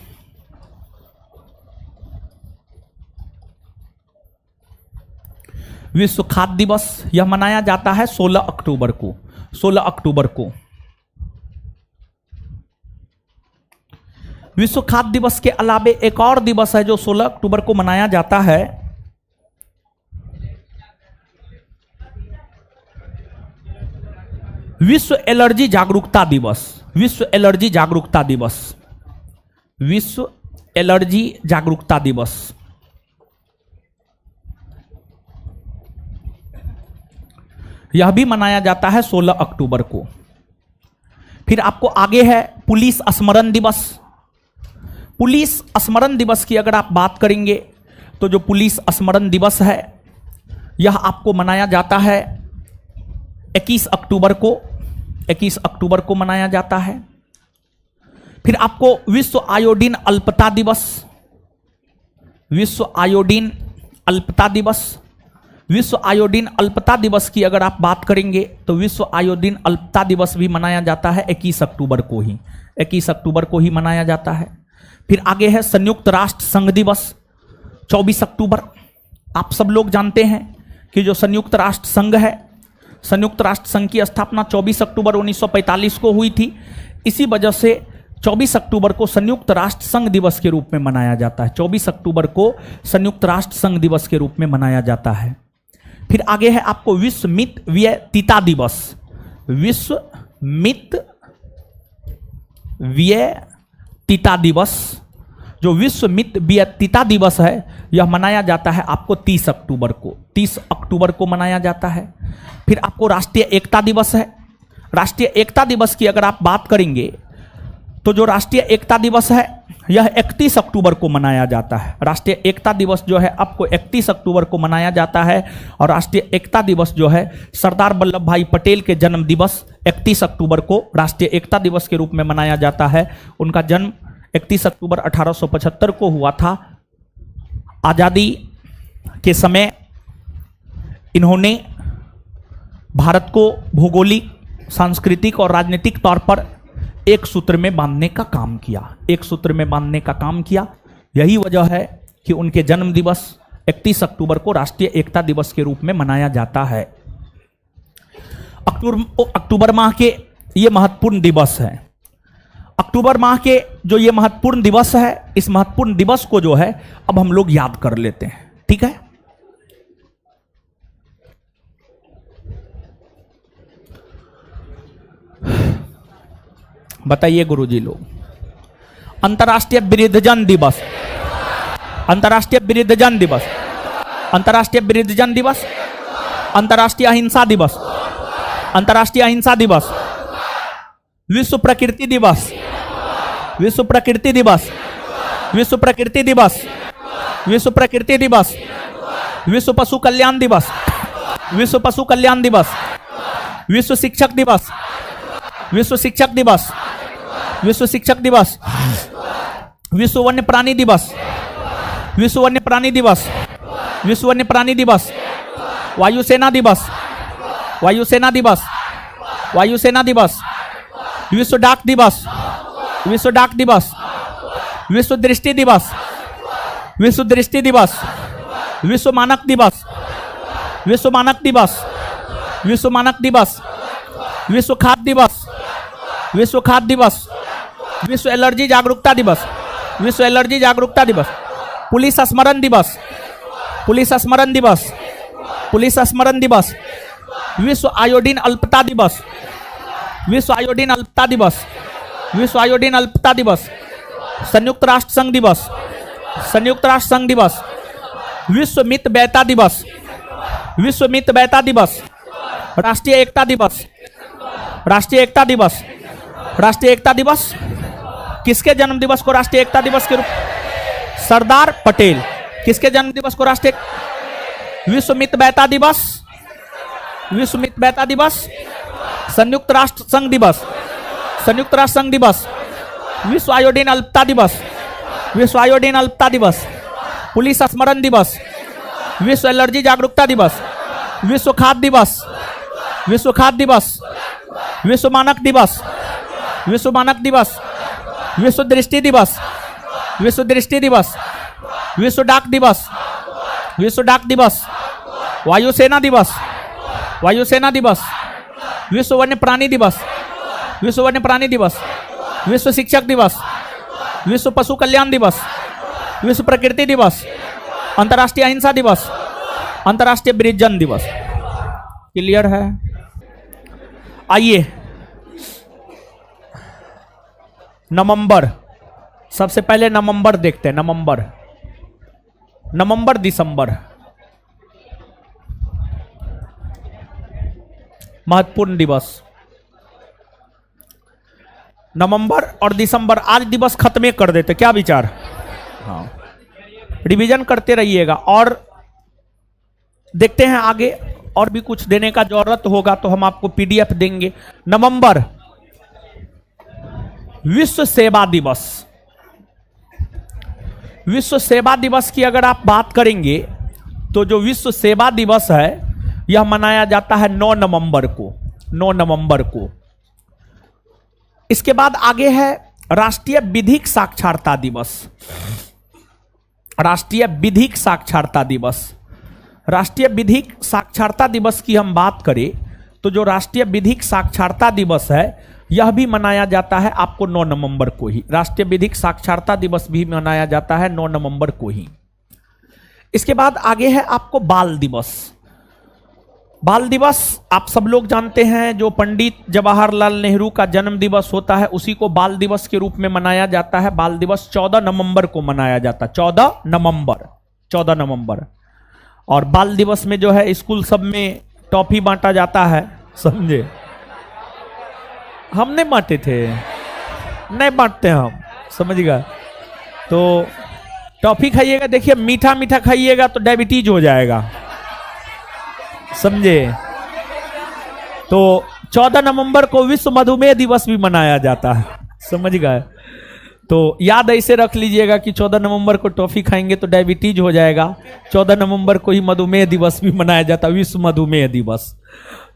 विश्व खाद्य दिवस यह मनाया जाता है 16 अक्टूबर को। 16 अक्टूबर को विश्व खाद्य दिवस के अलावे एक और दिवस है जो 16 अक्टूबर को मनाया जाता है। विश्व एलर्जी जागरूकता दिवस। विश्व एलर्जी जागरूकता दिवस। विश्व एलर्जी जागरूकता दिवस। यह भी मनाया जाता है 16 अक्टूबर को। फिर आपको आगे है पुलिस स्मरण दिवस। पुलिस स्मरण दिवस की अगर आप बात करेंगे तो जो पुलिस स्मरण दिवस है यह आपको मनाया जाता है 21 अक्टूबर को। 21 अक्टूबर को मनाया जाता है। फिर आपको विश्व आयोडीन अल्पता दिवस। विश्व आयोडीन अल्पता दिवस। विश्व आयोडीन अल्पता दिवस की अगर आप बात करेंगे तो विश्व आयोडीन अल्पता दिवस भी मनाया जाता है 21 अक्टूबर को ही। 21 अक्टूबर को ही मनाया जाता है। फिर आगे है संयुक्त राष्ट्र संघ दिवस 24 अक्टूबर। आप सब लोग जानते हैं कि जो संयुक्त राष्ट्र संघ है, संयुक्त राष्ट्र संघ की स्थापना 24 अक्टूबर 1945 को हुई थी। इसी वजह से 24 अक्टूबर को संयुक्त राष्ट्र संघ दिवस के रूप में मनाया जाता है। 24 अक्टूबर को संयुक्त राष्ट्र संघ दिवस के रूप में मनाया जाता है। फिर आगे है आपको विश्व मित व्यतीता दिवस। विश्व मित व्यतीता दिवस, जो विश्व मित व्यतीता दिवस है यह मनाया जाता है आपको 30 अक्टूबर को। 30 अक्टूबर को मनाया जाता है। फिर आपको राष्ट्रीय एकता दिवस है। राष्ट्रीय एकता दिवस की अगर आप बात करेंगे तो जो राष्ट्रीय एकता दिवस है यह 31 अक्टूबर को मनाया जाता है। राष्ट्रीय एकता दिवस जो है आपको 31 अक्टूबर को मनाया जाता है। और राष्ट्रीय एकता दिवस जो है सरदार वल्लभ भाई पटेल के जन्म दिवस 31 अक्टूबर को राष्ट्रीय एकता दिवस के रूप में मनाया जाता है। उनका जन्म 31 अक्टूबर 1875 को हुआ था। आज़ादी के समय इन्होंने भारत को भौगोलिक, सांस्कृतिक और राजनीतिक तौर पर एक सूत्र में बांधने का काम किया। एक सूत्र में बांधने का काम किया। यही वजह है कि उनके जन्म दिवस 31 अक्टूबर को राष्ट्रीय एकता दिवस के रूप में मनाया जाता है। अक्टूबर माह के ये महत्वपूर्ण दिवस है। अक्टूबर माह के जो ये महत्वपूर्ण दिवस है, इस महत्वपूर्ण दिवस को जो है अब हम लोग याद कर लेते हैं। ठीक है। बताइए गुरुजी लोग, अंतर्राष्ट्रीय वृद्धजन दिवस, अंतर्राष्ट्रीय वृद्धजन दिवस, अंतर्राष्ट्रीय वृद्धजन दिवस, अंतर्राष्ट्रीय अहिंसा दिवस, अंतर्राष्ट्रीय अहिंसा दिवस, विश्व प्रकृति दिवस, विश्व प्रकृति दिवस, विश्व प्रकृति दिवस, विश्व प्रकृति दिवस, विश्व पशु कल्याण दिवस, विश्व पशु कल्याण दिवस, विश्व शिक्षक दिवस, विश्व शिक्षक दिवस, विश्व शिक्षक दिवस, विश्व वन्य प्राणी दिवस, विश्व वन्य प्राणी दिवस, विश्व वन्य प्राणी दिवस, वायुसेना दिवस, वायुसेना दिवस, वायुसेना दिवस, विश्व डाक दिवस, विश्व डाक दिवस, विश्व दृष्टि दिवस, विश्व दृष्टि दिवस, विश्व मानक दिवस, विश्व मानक दिवस, विश्व मानक दिवस, विश्व खाद्य दिवस, विश्व खाद्य दिवस, विश्व एलर्जी जागरूकता दिवस, विश्व एलर्जी जागरूकता दिवस, पुलिस स्मरण दिवस, पुलिस स्मरण दिवस, पुलिस स्मरण दिवस, विश्व आयोडीन अल्पता दिवस, विश्व आयोडीन अल्पता दिवस, विश्व आयोडीन अल्पता दिवस, संयुक्त राष्ट्र संघ दिवस, संयुक्त राष्ट्र संघ दिवस, विश्व मित व्ययता दिवस, विश्व मित व्ययता दिवस, राष्ट्रीय एकता दिवस, राष्ट्रीय एकता दिवस, राष्ट्रीय एकता दिवस। किसके जन्म दिवस को राष्ट्रीय एकता दिवस के रूप? सरदार पटेल, किसके जन्म दिवस को राष्ट्रीय? विश्व मितव्ययिता दिवस, विश्व मितव्ययिता दिवस, संयुक्त राष्ट्र संघ दिवस, संयुक्त राष्ट्र संघ दिवस, विश्व आयोडीन अल्पता दिवस, विश्व आयोडीन अल्पता दिवस, पुलिस स्मरण दिवस, विश्व एलर्जी जागरूकता दिवस, विश्व खाद्य दिवस, विश्व खाद्य दिवस, विश्व मानक दिवस, विश्व मानक दिवस, विश्व दृष्टि दिवस, विश्व दृष्टि दिवस, विश्व डाक दिवस, विश्व डाक दिवस, वायुसेना दिवस, वायुसेना दिवस, विश्व वन्य प्राणी दिवस, विश्व वन्य प्राणी दिवस, विश्व शिक्षक दिवस, विश्व पशु कल्याण दिवस, विश्व प्रकृति दिवस, अंतर्राष्ट्रीय अहिंसा दिवस, अंतर्राष्ट्रीय वृद्धजन दिवस। क्लियर है? आइए नवंबर, सबसे पहले नवंबर देखते हैं। नवंबर, नवंबर दिसंबर महत्वपूर्ण दिवस। नवंबर और दिसंबर आज दिवस खत्म कर देते, क्या विचार? हाँ, रिवीजन करते रहिएगा और देखते हैं आगे और भी कुछ देने का जरूरत होगा तो हम आपको पीडीएफ देंगे। नवंबर, विश्व सेवा दिवस। विश्व सेवा दिवस की अगर आप बात करेंगे तो जो विश्व सेवा दिवस है यह मनाया जाता है 9 नवंबर को, 9 नवंबर को। इसके बाद आगे है राष्ट्रीय विधिक साक्षरता दिवस। राष्ट्रीय विधिक साक्षरता दिवस, राष्ट्रीय विधिक साक्षरता दिवस की हम बात करें तो जो राष्ट्रीय विधिक साक्षरता दिवस है यह भी मनाया जाता है आपको 9 नवंबर को ही। राष्ट्रीय विधिक साक्षरता दिवस भी मनाया जाता है 9 नवंबर को ही। इसके बाद आगे है आपको बाल दिवस। बाल दिवस आप सब लोग जानते हैं, जो पंडित जवाहरलाल नेहरू का जन्म दिवस होता है उसी को बाल दिवस के रूप में मनाया जाता है। बाल दिवस 14 नवंबर को मनाया जाता है, 14 नवंबर, 14 नवंबर। और बाल दिवस में जो है स्कूल सब में टॉफी बांटा जाता है, समझे? हम नहीं बांटे थे, नहीं बांटते हम, समझ गए? तो टॉफी खाइएगा, देखिए मीठा मीठा खाइएगा तो डायबिटीज हो जाएगा, समझे? तो 14 नवंबर को विश्व मधुमेह दिवस भी मनाया जाता है, समझ गए? तो याद ऐसे रख लीजिएगा कि 14 नवंबर को टॉफी खाएंगे तो डायबिटीज हो जाएगा। 14 नवंबर को ही मधुमेह दिवस भी मनाया जाता है, विश्व मधुमेह दिवस।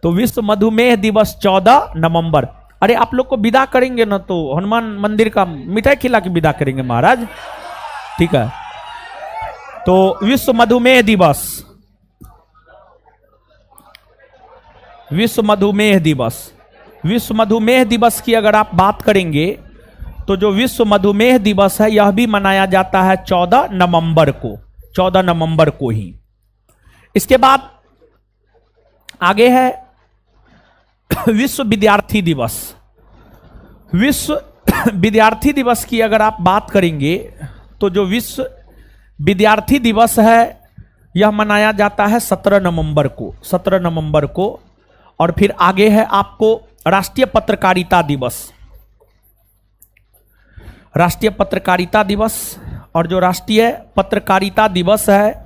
तो विश्व मधुमेह दिवस 14 नवंबर। अरे आप लोग को विदा करेंगे ना तो हनुमान मंदिर का मिठाई खिला के विदा करेंगे महाराज, ठीक है? तो विश्व मधुमेह दिवस, विश्व मधुमेह दिवस, विश्व मधुमेह दिवस की अगर आप बात करेंगे तो जो विश्व मधुमेह दिवस है यह भी मनाया जाता है 14 नवंबर को, 14 नवंबर को ही। इसके बाद आगे है विश्व विद्यार्थी दिवस। विश्व विद्यार्थी दिवस की अगर आप बात करेंगे तो जो विश्व विद्यार्थी दिवस है यह मनाया जाता है 17 नवंबर को, 17 नवंबर को। और फिर आगे है आपको राष्ट्रीय पत्रकारिता दिवस, राष्ट्रीय पत्रकारिता दिवस। और जो राष्ट्रीय पत्रकारिता दिवस है,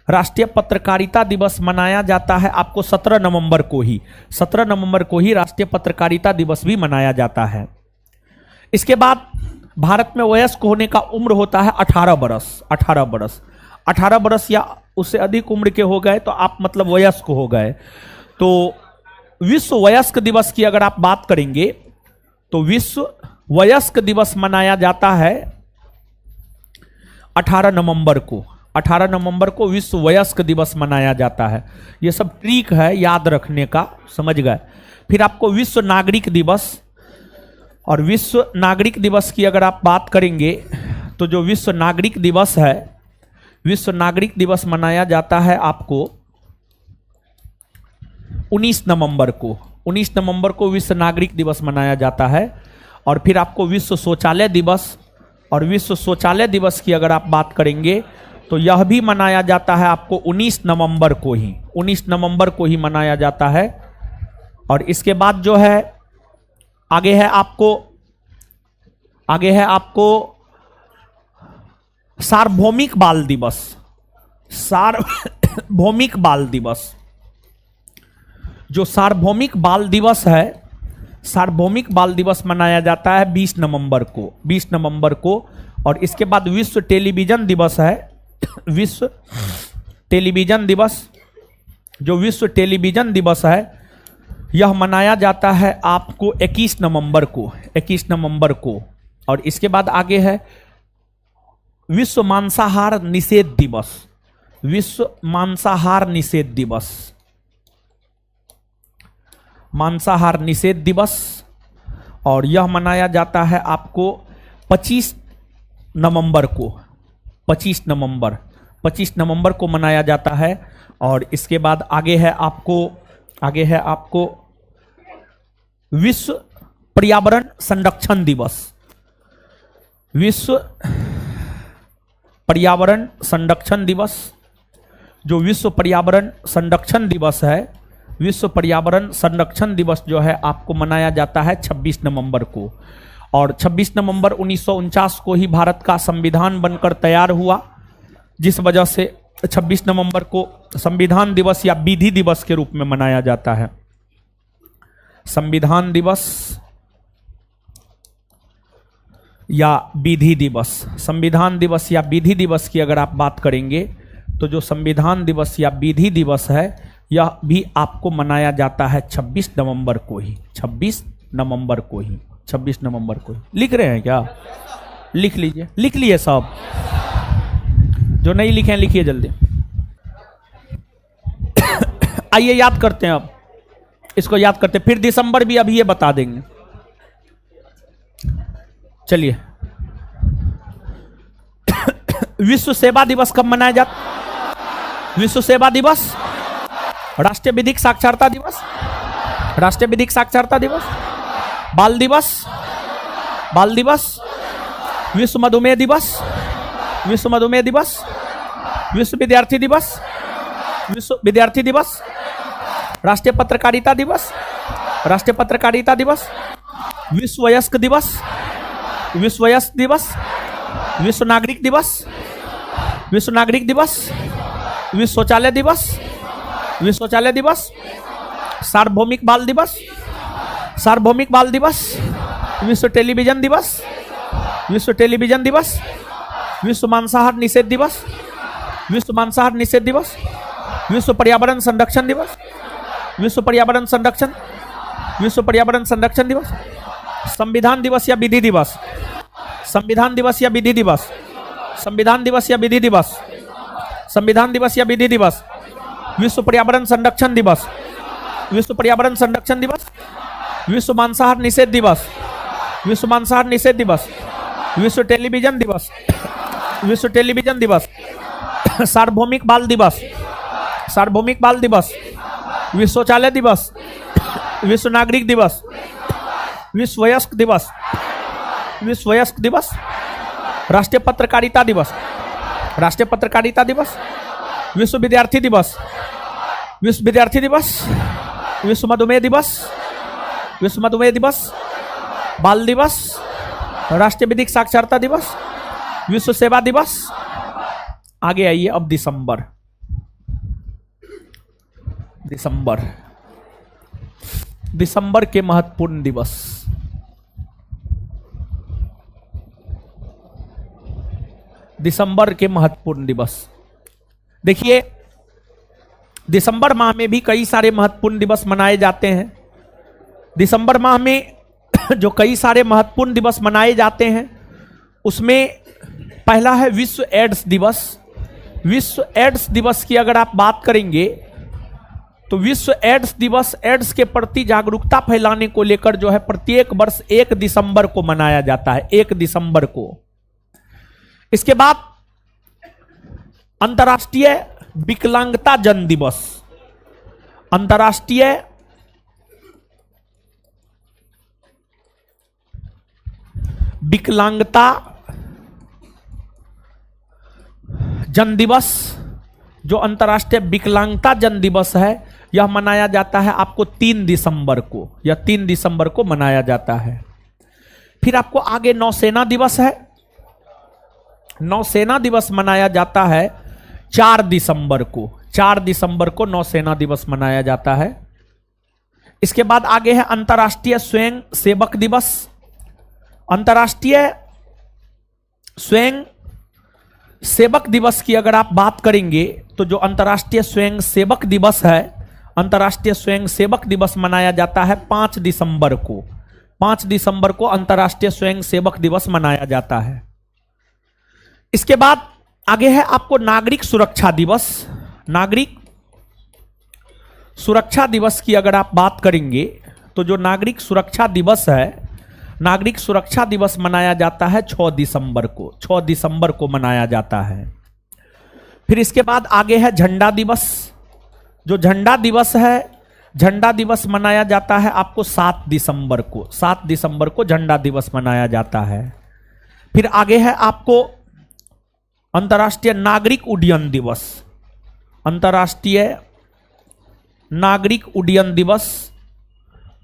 राष्ट्रीय पत्रकारिता दिवस मनाया जाता है आपको 17 नवंबर को ही, 17 नवंबर को ही राष्ट्रीय पत्रकारिता दिवस भी मनाया जाता है। इसके बाद भारत में वयस्क होने का उम्र होता है 18 बरस, 18 बरस, 18 बरस या उससे अधिक उम्र के हो गए तो आप मतलब वयस्क हो गए। तो विश्व वयस्क दिवस की अगर आप बात करेंगे तो विश्व वयस्क दिवस मनाया जाता है 18 नवंबर को, 18 नवंबर को विश्व वयस्क दिवस मनाया जाता है। ये सब ट्रिक है याद रखने का, समझ गए? फिर आपको विश्व नागरिक दिवस, और विश्व नागरिक दिवस की अगर आप बात करेंगे तो जो विश्व नागरिक दिवस है, विश्व नागरिक दिवस मनाया जाता है आपको 19 नवंबर को, 19 नवंबर को विश्व नागरिक दिवस मनाया जाता है। और फिर आपको विश्व शौचालय दिवस, और विश्व शौचालय दिवस की अगर आप बात करेंगे तो यह भी मनाया जाता है आपको 19 नवंबर को ही, 19 नवंबर को ही मनाया जाता है। और इसके बाद जो है आगे है आपको, आगे है आपको सार्वभौमिक बाल दिवस, सार्वभौमिक बाल दिवस। जो सार्वभौमिक बाल दिवस है, सार्वभौमिक बाल दिवस मनाया जाता है 20 नवंबर को, 20 नवंबर को। और इसके बाद विश्व टेलीविजन दिवस है, विश्व टेलीविजन दिवस। जो विश्व टेलीविजन दिवस है यह मनाया जाता है आपको 21 नवंबर को, 21 नवंबर को। और इसके बाद आगे है विश्व मांसाहार निषेध दिवस, विश्व मांसाहार निषेध दिवस, मांसाहार निषेध दिवस। और यह मनाया जाता है आपको 25 नवंबर को, 25 नवंबर, 25 नवंबर को मनाया जाता है। और इसके बाद आगे है आपको विश्व पर्यावरण संरक्षण दिवस, विश्व पर्यावरण संरक्षण दिवस। जो विश्व पर्यावरण संरक्षण दिवस है, विश्व पर्यावरण संरक्षण दिवस जो है आपको मनाया जाता है 26 नवंबर को। और 26 नवंबर 1949 को ही भारत का संविधान बनकर तैयार हुआ, जिस वजह से 26 नवंबर को संविधान दिवस या विधि दिवस के रूप में मनाया जाता है। संविधान दिवस या विधि दिवस, संविधान दिवस या विधि दिवस की अगर आप बात करेंगे तो जो संविधान दिवस या विधि दिवस है यह भी आपको मनाया जाता है 26 नवंबर को ही, 26 नवंबर को ही, 26 नवंबर को ही। लिख रहे हैं क्या? लिख लीजिए, लिख लिए सब। जो नहीं लिखे हैं लिखिए जल्दी। आइए याद करते हैं, अब इसको याद करते हैं, फिर दिसंबर भी अभी ये बता देंगे। चलिए, विश्व सेवा दिवस कब मनाया जाता? विश्व सेवा दिवस, राष्ट्रीय विधिक साक्षरता दिवस, राष्ट्रीय विधिक साक्षरता दिवस, बाल दिवस, बाल दिवस, विश्व मधुमेह दिवस, विश्व मधुमेह दिवस, विश्व विद्यार्थी दिवस, विश्व विद्यार्थी दिवस, राष्ट्रीय पत्रकारिता दिवस, राष्ट्रीय पत्रकारिता दिवस, विश्व वयस्क दिवस, विश्व वयस्क दिवस, विश्व नागरिक दिवस, विश्व नागरिक दिवस, विश्व शौचालय दिवस, विश्व शौचालय दिवस, सार्वभौमिक बाल दिवस, सार्वभौमिक बाल दिवस, विश्व टेलीविजन दिवस, विश्व टेलीविजन दिवस, विश्व मांसाहार निषेध दिवस, विश्व मांसाहार निषेध दिवस, विश्व पर्यावरण संरक्षण दिवस, विश्व पर्यावरण संरक्षण, विश्व पर्यावरण संरक्षण दिवस, संविधान दिवस या विधि दिवस, संविधान दिवस या विधि दिवस, संविधान दिवस या विधि दिवस, संविधान दिवस या विधि दिवस, विश्व पर्यावरण संरक्षण दिवस, विश्व पर्यावरण संरक्षण दिवस, विश्व मांसाहार निषेध दिवस, विश्व मांसाहार निषेध दिवस, विश्व टेलीविजन दिवस, विश्व टेलीविजन दिवस, सार्वभौमिक बाल दिवस, सार्वभौमिक बाल दिवस, विश्व शौचालय दिवस, विश्व नागरिक दिवस, विश्व वयस्क दिवस, विश्व वयस्क दिवस, राष्ट्रीय पत्रकारिता दिवस, राष्ट्रीय पत्रकारिता दिवस, विश्व विद्यार्थी दिवस, विश्व विद्यार्थी दिवस, विश्व मधुमेह दिवस, विश्व मधुमेह दिवस, बाल दिवस, राष्ट्रीय विधिक साक्षरता दिवस, विश्व सेवा दिवस। आगे आइए अब दिसंबर, दिसंबर, दिसंबर के महत्वपूर्ण दिवस। दिसंबर के महत्वपूर्ण दिवस देखिए, दिसंबर माह में भी कई सारे महत्वपूर्ण दिवस मनाए जाते हैं। दिसंबर माह में जो कई सारे महत्वपूर्ण दिवस मनाए जाते हैं उसमें पहला है विश्व एड्स दिवस। विश्व एड्स दिवस की अगर आप बात करेंगे तो विश्व एड्स दिवस एड्स के प्रति जागरूकता फैलाने को लेकर जो है प्रत्येक वर्ष 1 दिसंबर को मनाया जाता है, 1 दिसंबर को। इसके बाद अंतर्राष्ट्रीय विकलांगता जन दिवस, अंतर्राष्ट्रीय विकलांगता जन दिवस, जो अंतर्राष्ट्रीय विकलांगता जन दिवस है यह मनाया जाता है आपको 3 दिसंबर को, यह 3 दिसंबर को मनाया जाता है। फिर आपको आगे नौसेना दिवस है, नौसेना दिवस मनाया जाता है, 4 दिसंबर को नौसेना दिवस मनाया जाता है। इसके बाद आगे है अंतर्राष्ट्रीय स्वयं सेवक दिवस। अंतर्राष्ट्रीय स्वयं सेवक दिवस की अगर आप बात करेंगे तो जो अंतर्राष्ट्रीय स्वयं सेवक दिवस है, अंतर्राष्ट्रीय स्वयं सेवक दिवस मनाया जाता है 5 दिसंबर को। 5 दिसंबर को अंतर्राष्ट्रीय स्वयं सेवक दिवस मनाया जाता है। इसके बाद आगे है आपको नागरिक सुरक्षा दिवस। नागरिक सुरक्षा दिवस की अगर आप बात करेंगे तो जो नागरिक सुरक्षा दिवस है, नागरिक सुरक्षा दिवस मनाया जाता है 6 दिसंबर को। 6 दिसंबर को मनाया जाता है। फिर इसके बाद आगे है झंडा दिवस। जो झंडा दिवस है, झंडा दिवस मनाया जाता है आपको 7 दिसंबर को। 7 दिसंबर को झंडा दिवस मनाया जाता है। फिर आगे है आपको अंतर्राष्ट्रीय नागरिक उड्डयन दिवस। अंतर्राष्ट्रीय नागरिक उड्डयन दिवस।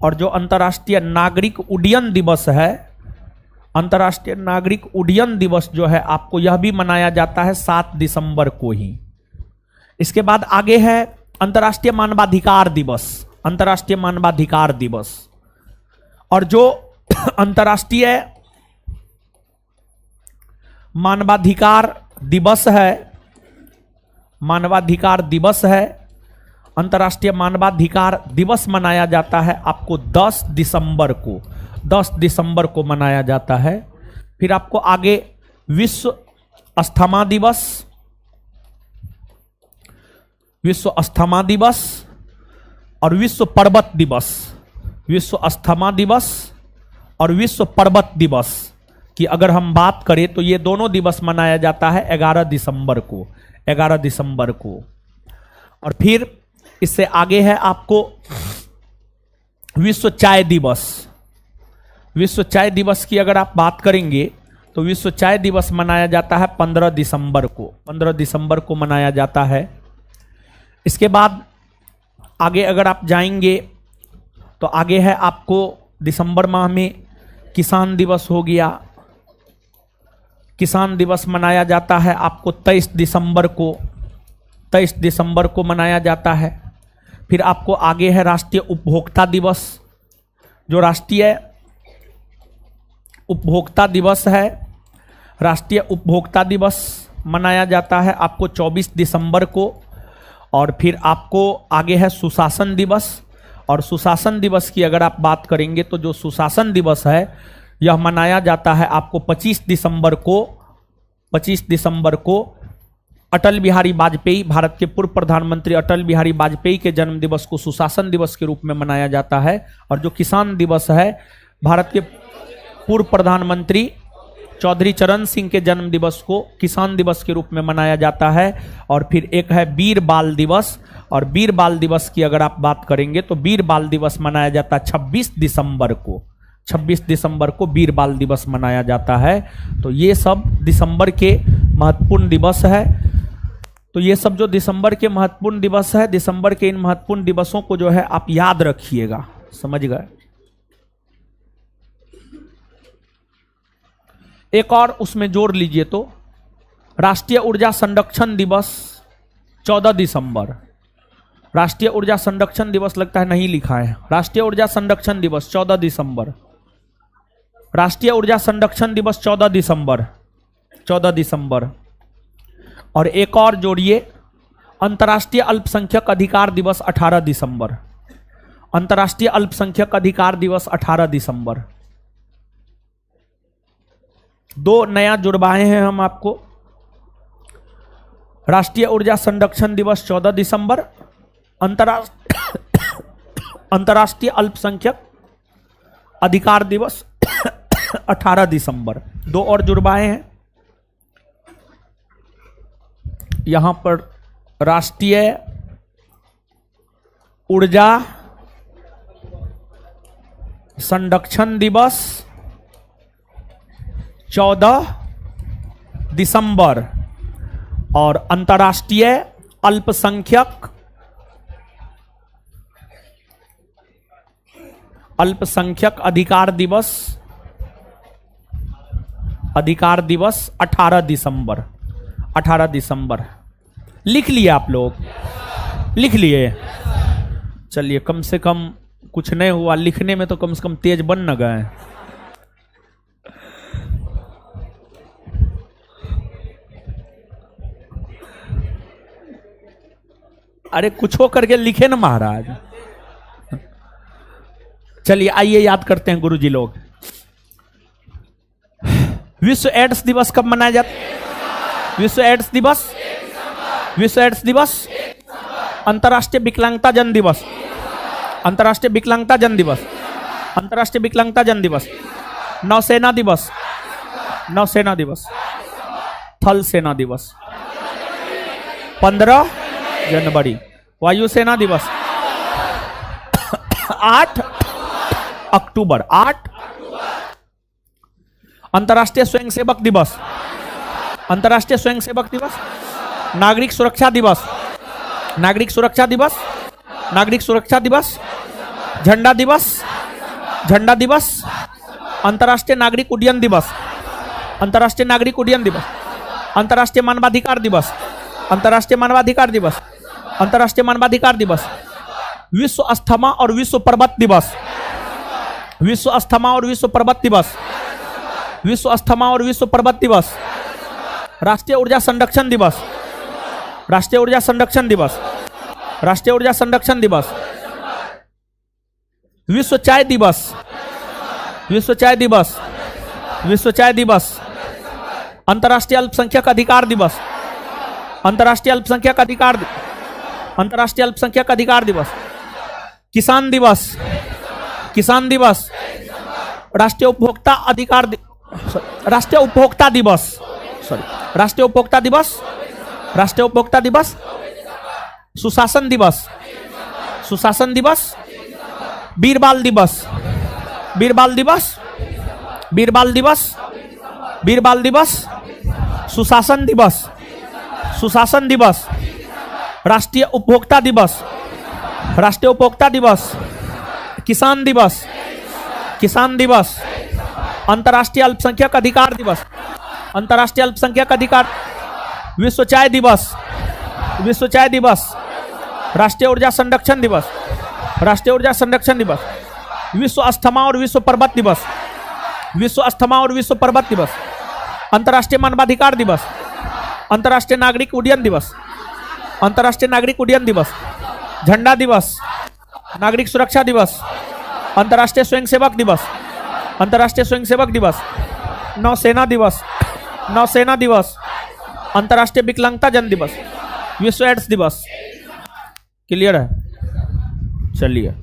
और जो अंतर्राष्ट्रीय नागरिक उड्डयन दिवस है, अंतर्राष्ट्रीय नागरिक उड्डयन दिवस जो है आपको यह भी मनाया जाता है 7 दिसंबर को ही। इसके बाद आगे है अंतर्राष्ट्रीय मानवाधिकार दिवस। अंतर्राष्ट्रीय मानवाधिकार दिवस। और जो अंतर्राष्ट्रीय मानवाधिकार दिवस है, मानवाधिकार दिवस है, अंतर्राष्ट्रीय मानवाधिकार दिवस मनाया जाता है आपको 10 दिसंबर को। 10 दिसंबर को मनाया जाता है। फिर आपको आगे विश्व अस्थमा दिवस, विश्व अस्थमा दिवस और विश्व पर्वत दिवस। विश्व अस्थमा दिवस और विश्व पर्वत दिवस की अगर हम बात करें तो ये दोनों दिवस मनाया जाता है 11 दिसंबर को। 11 दिसंबर को। और फिर इससे आगे है आपको विश्व चाय दिवस। विश्व चाय दिवस की अगर आप बात करेंगे तो विश्व चाय दिवस मनाया जाता है 15 दिसंबर को। 15 दिसंबर को मनाया जाता है। इसके बाद आगे अगर आप जाएंगे तो आगे है आपको दिसंबर माह में किसान दिवस हो गया। किसान दिवस मनाया जाता है आपको 23 दिसंबर को। 23 दिसंबर को मनाया जाता है। फिर आपको आगे है राष्ट्रीय उपभोक्ता दिवस। जो राष्ट्रीय उपभोक्ता दिवस है, राष्ट्रीय उपभोक्ता दिवस मनाया जाता है आपको 24 दिसंबर को। और फिर आपको आगे है सुशासन दिवस। और सुशासन दिवस की अगर आप बात करेंगे तो जो सुशासन दिवस है यह मनाया जाता है आपको 25 दिसंबर को। 25 दिसंबर को अटल बिहारी वाजपेयी, भारत के पूर्व प्रधानमंत्री अटल बिहारी वाजपेयी के जन्म दिवस को सुशासन दिवस के रूप में मनाया जाता है। और जो किसान दिवस है, भारत के पूर्व प्रधानमंत्री चौधरी चरण सिंह के जन्म दिवस को किसान दिवस के रूप में मनाया जाता है। और फिर एक है वीर बाल दिवस। और वीर बाल दिवस की अगर आप बात करेंगे तो वीर बाल दिवस मनाया जाता है 26 दिसंबर को। 26 दिसंबर को वीर बाल दिवस मनाया जाता है। तो ये सब दिसंबर के महत्वपूर्ण दिवस है। तो ये सब जो दिसंबर के महत्वपूर्ण दिवस है, दिसंबर के इन महत्वपूर्ण दिवसों को जो है आप याद रखिएगा। समझ गए? एक और उसमें जोड़ लीजिए तो राष्ट्रीय ऊर्जा संरक्षण दिवस 14 दिसंबर। राष्ट्रीय ऊर्जा संरक्षण दिवस लगता है नहीं लिखा है। राष्ट्रीय ऊर्जा संरक्षण दिवस 14 दिसंबर। राष्ट्रीय ऊर्जा संरक्षण दिवस 14 दिसंबर। 14 दिसंबर। और एक और जोड़िए, अंतर्राष्ट्रीय अल्पसंख्यक अधिकार दिवस 18 दिसंबर। अंतर्राष्ट्रीय अल्पसंख्यक अधिकार दिवस 18 दिसंबर। 2 नया जुड़वाए हैं हम आपको। राष्ट्रीय ऊर्जा संरक्षण दिवस 14 दिसंबर, अंतर्राष्ट्रीय अल्पसंख्यक अधिकार दिवस 18 दिसंबर। 2 और जुड़वाए हैं यहां पर। राष्ट्रीय ऊर्जा संरक्षण दिवस 14 दिसंबर और अंतर्राष्ट्रीय अल्पसंख्यक अधिकार दिवस 18 दिसंबर। 18 दिसंबर। लिख लिए आप लोग? लिख लिए? चलिए, कम से कम कुछ नहीं हुआ, लिखने में तो कम से कम तेज बन न गए। अरे कुछ हो करके लिखे ना महाराज। चलिए आइए याद करते हैं गुरुजी लोग। विश्व एड्स दिवस कब मनाया जाता है? विश्व एड्स दिवस, विश्व एड्स दिवस, अंतर्राष्ट्रीय विकलांगता जन दिवस, अंतर्राष्ट्रीय विकलांगता जन दिवस, अंतर्राष्ट्रीय विकलांगता जन दिवस, नौसेना दिवस, नौसेना दिवस, थल सेना दिवस 15 जनवरी, वायुसेना दिवस 8 अक्टूबर, 8 अंतर्राष्ट्रीय स्वयंसेवक दिवस, अंतर्राष्ट्रीय स्वयंसेवक दिवस, नागरिक सुरक्षा दिवस, नागरिक सुरक्षा दिवस, नागरिक सुरक्षा दिवस, झंडा दिवस, झंडा दिवस, अंतर्राष्ट्रीय नागरिक उड्डयन दिवस, अंतर्राष्ट्रीय नागरिक उड्डयन दिवस, अंतर्राष्ट्रीय मानवाधिकार दिवस, अंतर्राष्ट्रीय मानवाधिकार दिवस, अंतर्राष्ट्रीय मानवाधिकार दिवस, विश्व अस्थमा और विश्व पर्वत दिवस, विश्व अस्थमा और विश्व पर्वत दिवस, विश्व अस्थमा और विश्व पर्वत दिवस, राष्ट्रीय ऊर्जा संरक्षण दिवस, राष्ट्रीय ऊर्जा संरक्षण दिवस, राष्ट्रीय ऊर्जा संरक्षण दिवस, विश्व चाय दिवस, विश्व चाय दिवस, विश्व चाय दिवस, अंतर्राष्ट्रीय अल्पसंख्यक अधिकार दिवस, अंतर्राष्ट्रीय अल्पसंख्यक अधिकार, अंतर्राष्ट्रीय अल्पसंख्यक अधिकार दिवस, किसान दिवस, किसान दिवस, राष्ट्रीय उपभोक्ता अधिकार, राष्ट्रीय उपभोक्ता दिवस, सॉरी, राष्ट्रीय उपभोक्ता दिवस, राष्ट्रीय उपभोक्ता दिवस, सुशासन दिवस, सुशासन दिवस, वीरबाल दिवस, वीरबाल दिवस, वीरबाल दिवस, वीरबाल दिवस, सुशासन दिवस, सुशासन दिवस, राष्ट्रीय उपभोक्ता दिवस, राष्ट्रीय उपभोक्ता दिवस, किसान दिवस, किसान दिवस, अंतर्राष्ट्रीय अल्पसंख्यक अधिकार दिवस, अंतर्राष्ट्रीय अल्पसंख्यक अधिकार, विश्व चाय दिवस, विश्व चाय दिवस, राष्ट्रीय ऊर्जा संरक्षण दिवस, राष्ट्रीय ऊर्जा संरक्षण दिवस, विश्व अस्थमा और विश्व पर्वत दिवस, विश्व अस्थमा और विश्व पर्वत दिवस, अंतर्राष्ट्रीय मानवाधिकार दिवस, अंतर्राष्ट्रीय नागरिक उड्डयन दिवस, अंतर्राष्ट्रीय नागरिक उड्डयन दिवस, झंडा दिवस, नागरिक सुरक्षा दिवस, अंतर्राष्ट्रीय स्वयंसेवक दिवस, अंतर्राष्ट्रीय स्वयंसेवक दिवस, नौसेना दिवस, नौसेना दिवस, अंतर्राष्ट्रीय विकलांगता जन दिवस, विश्व एड्स दिवस। क्लियर है? चलिए।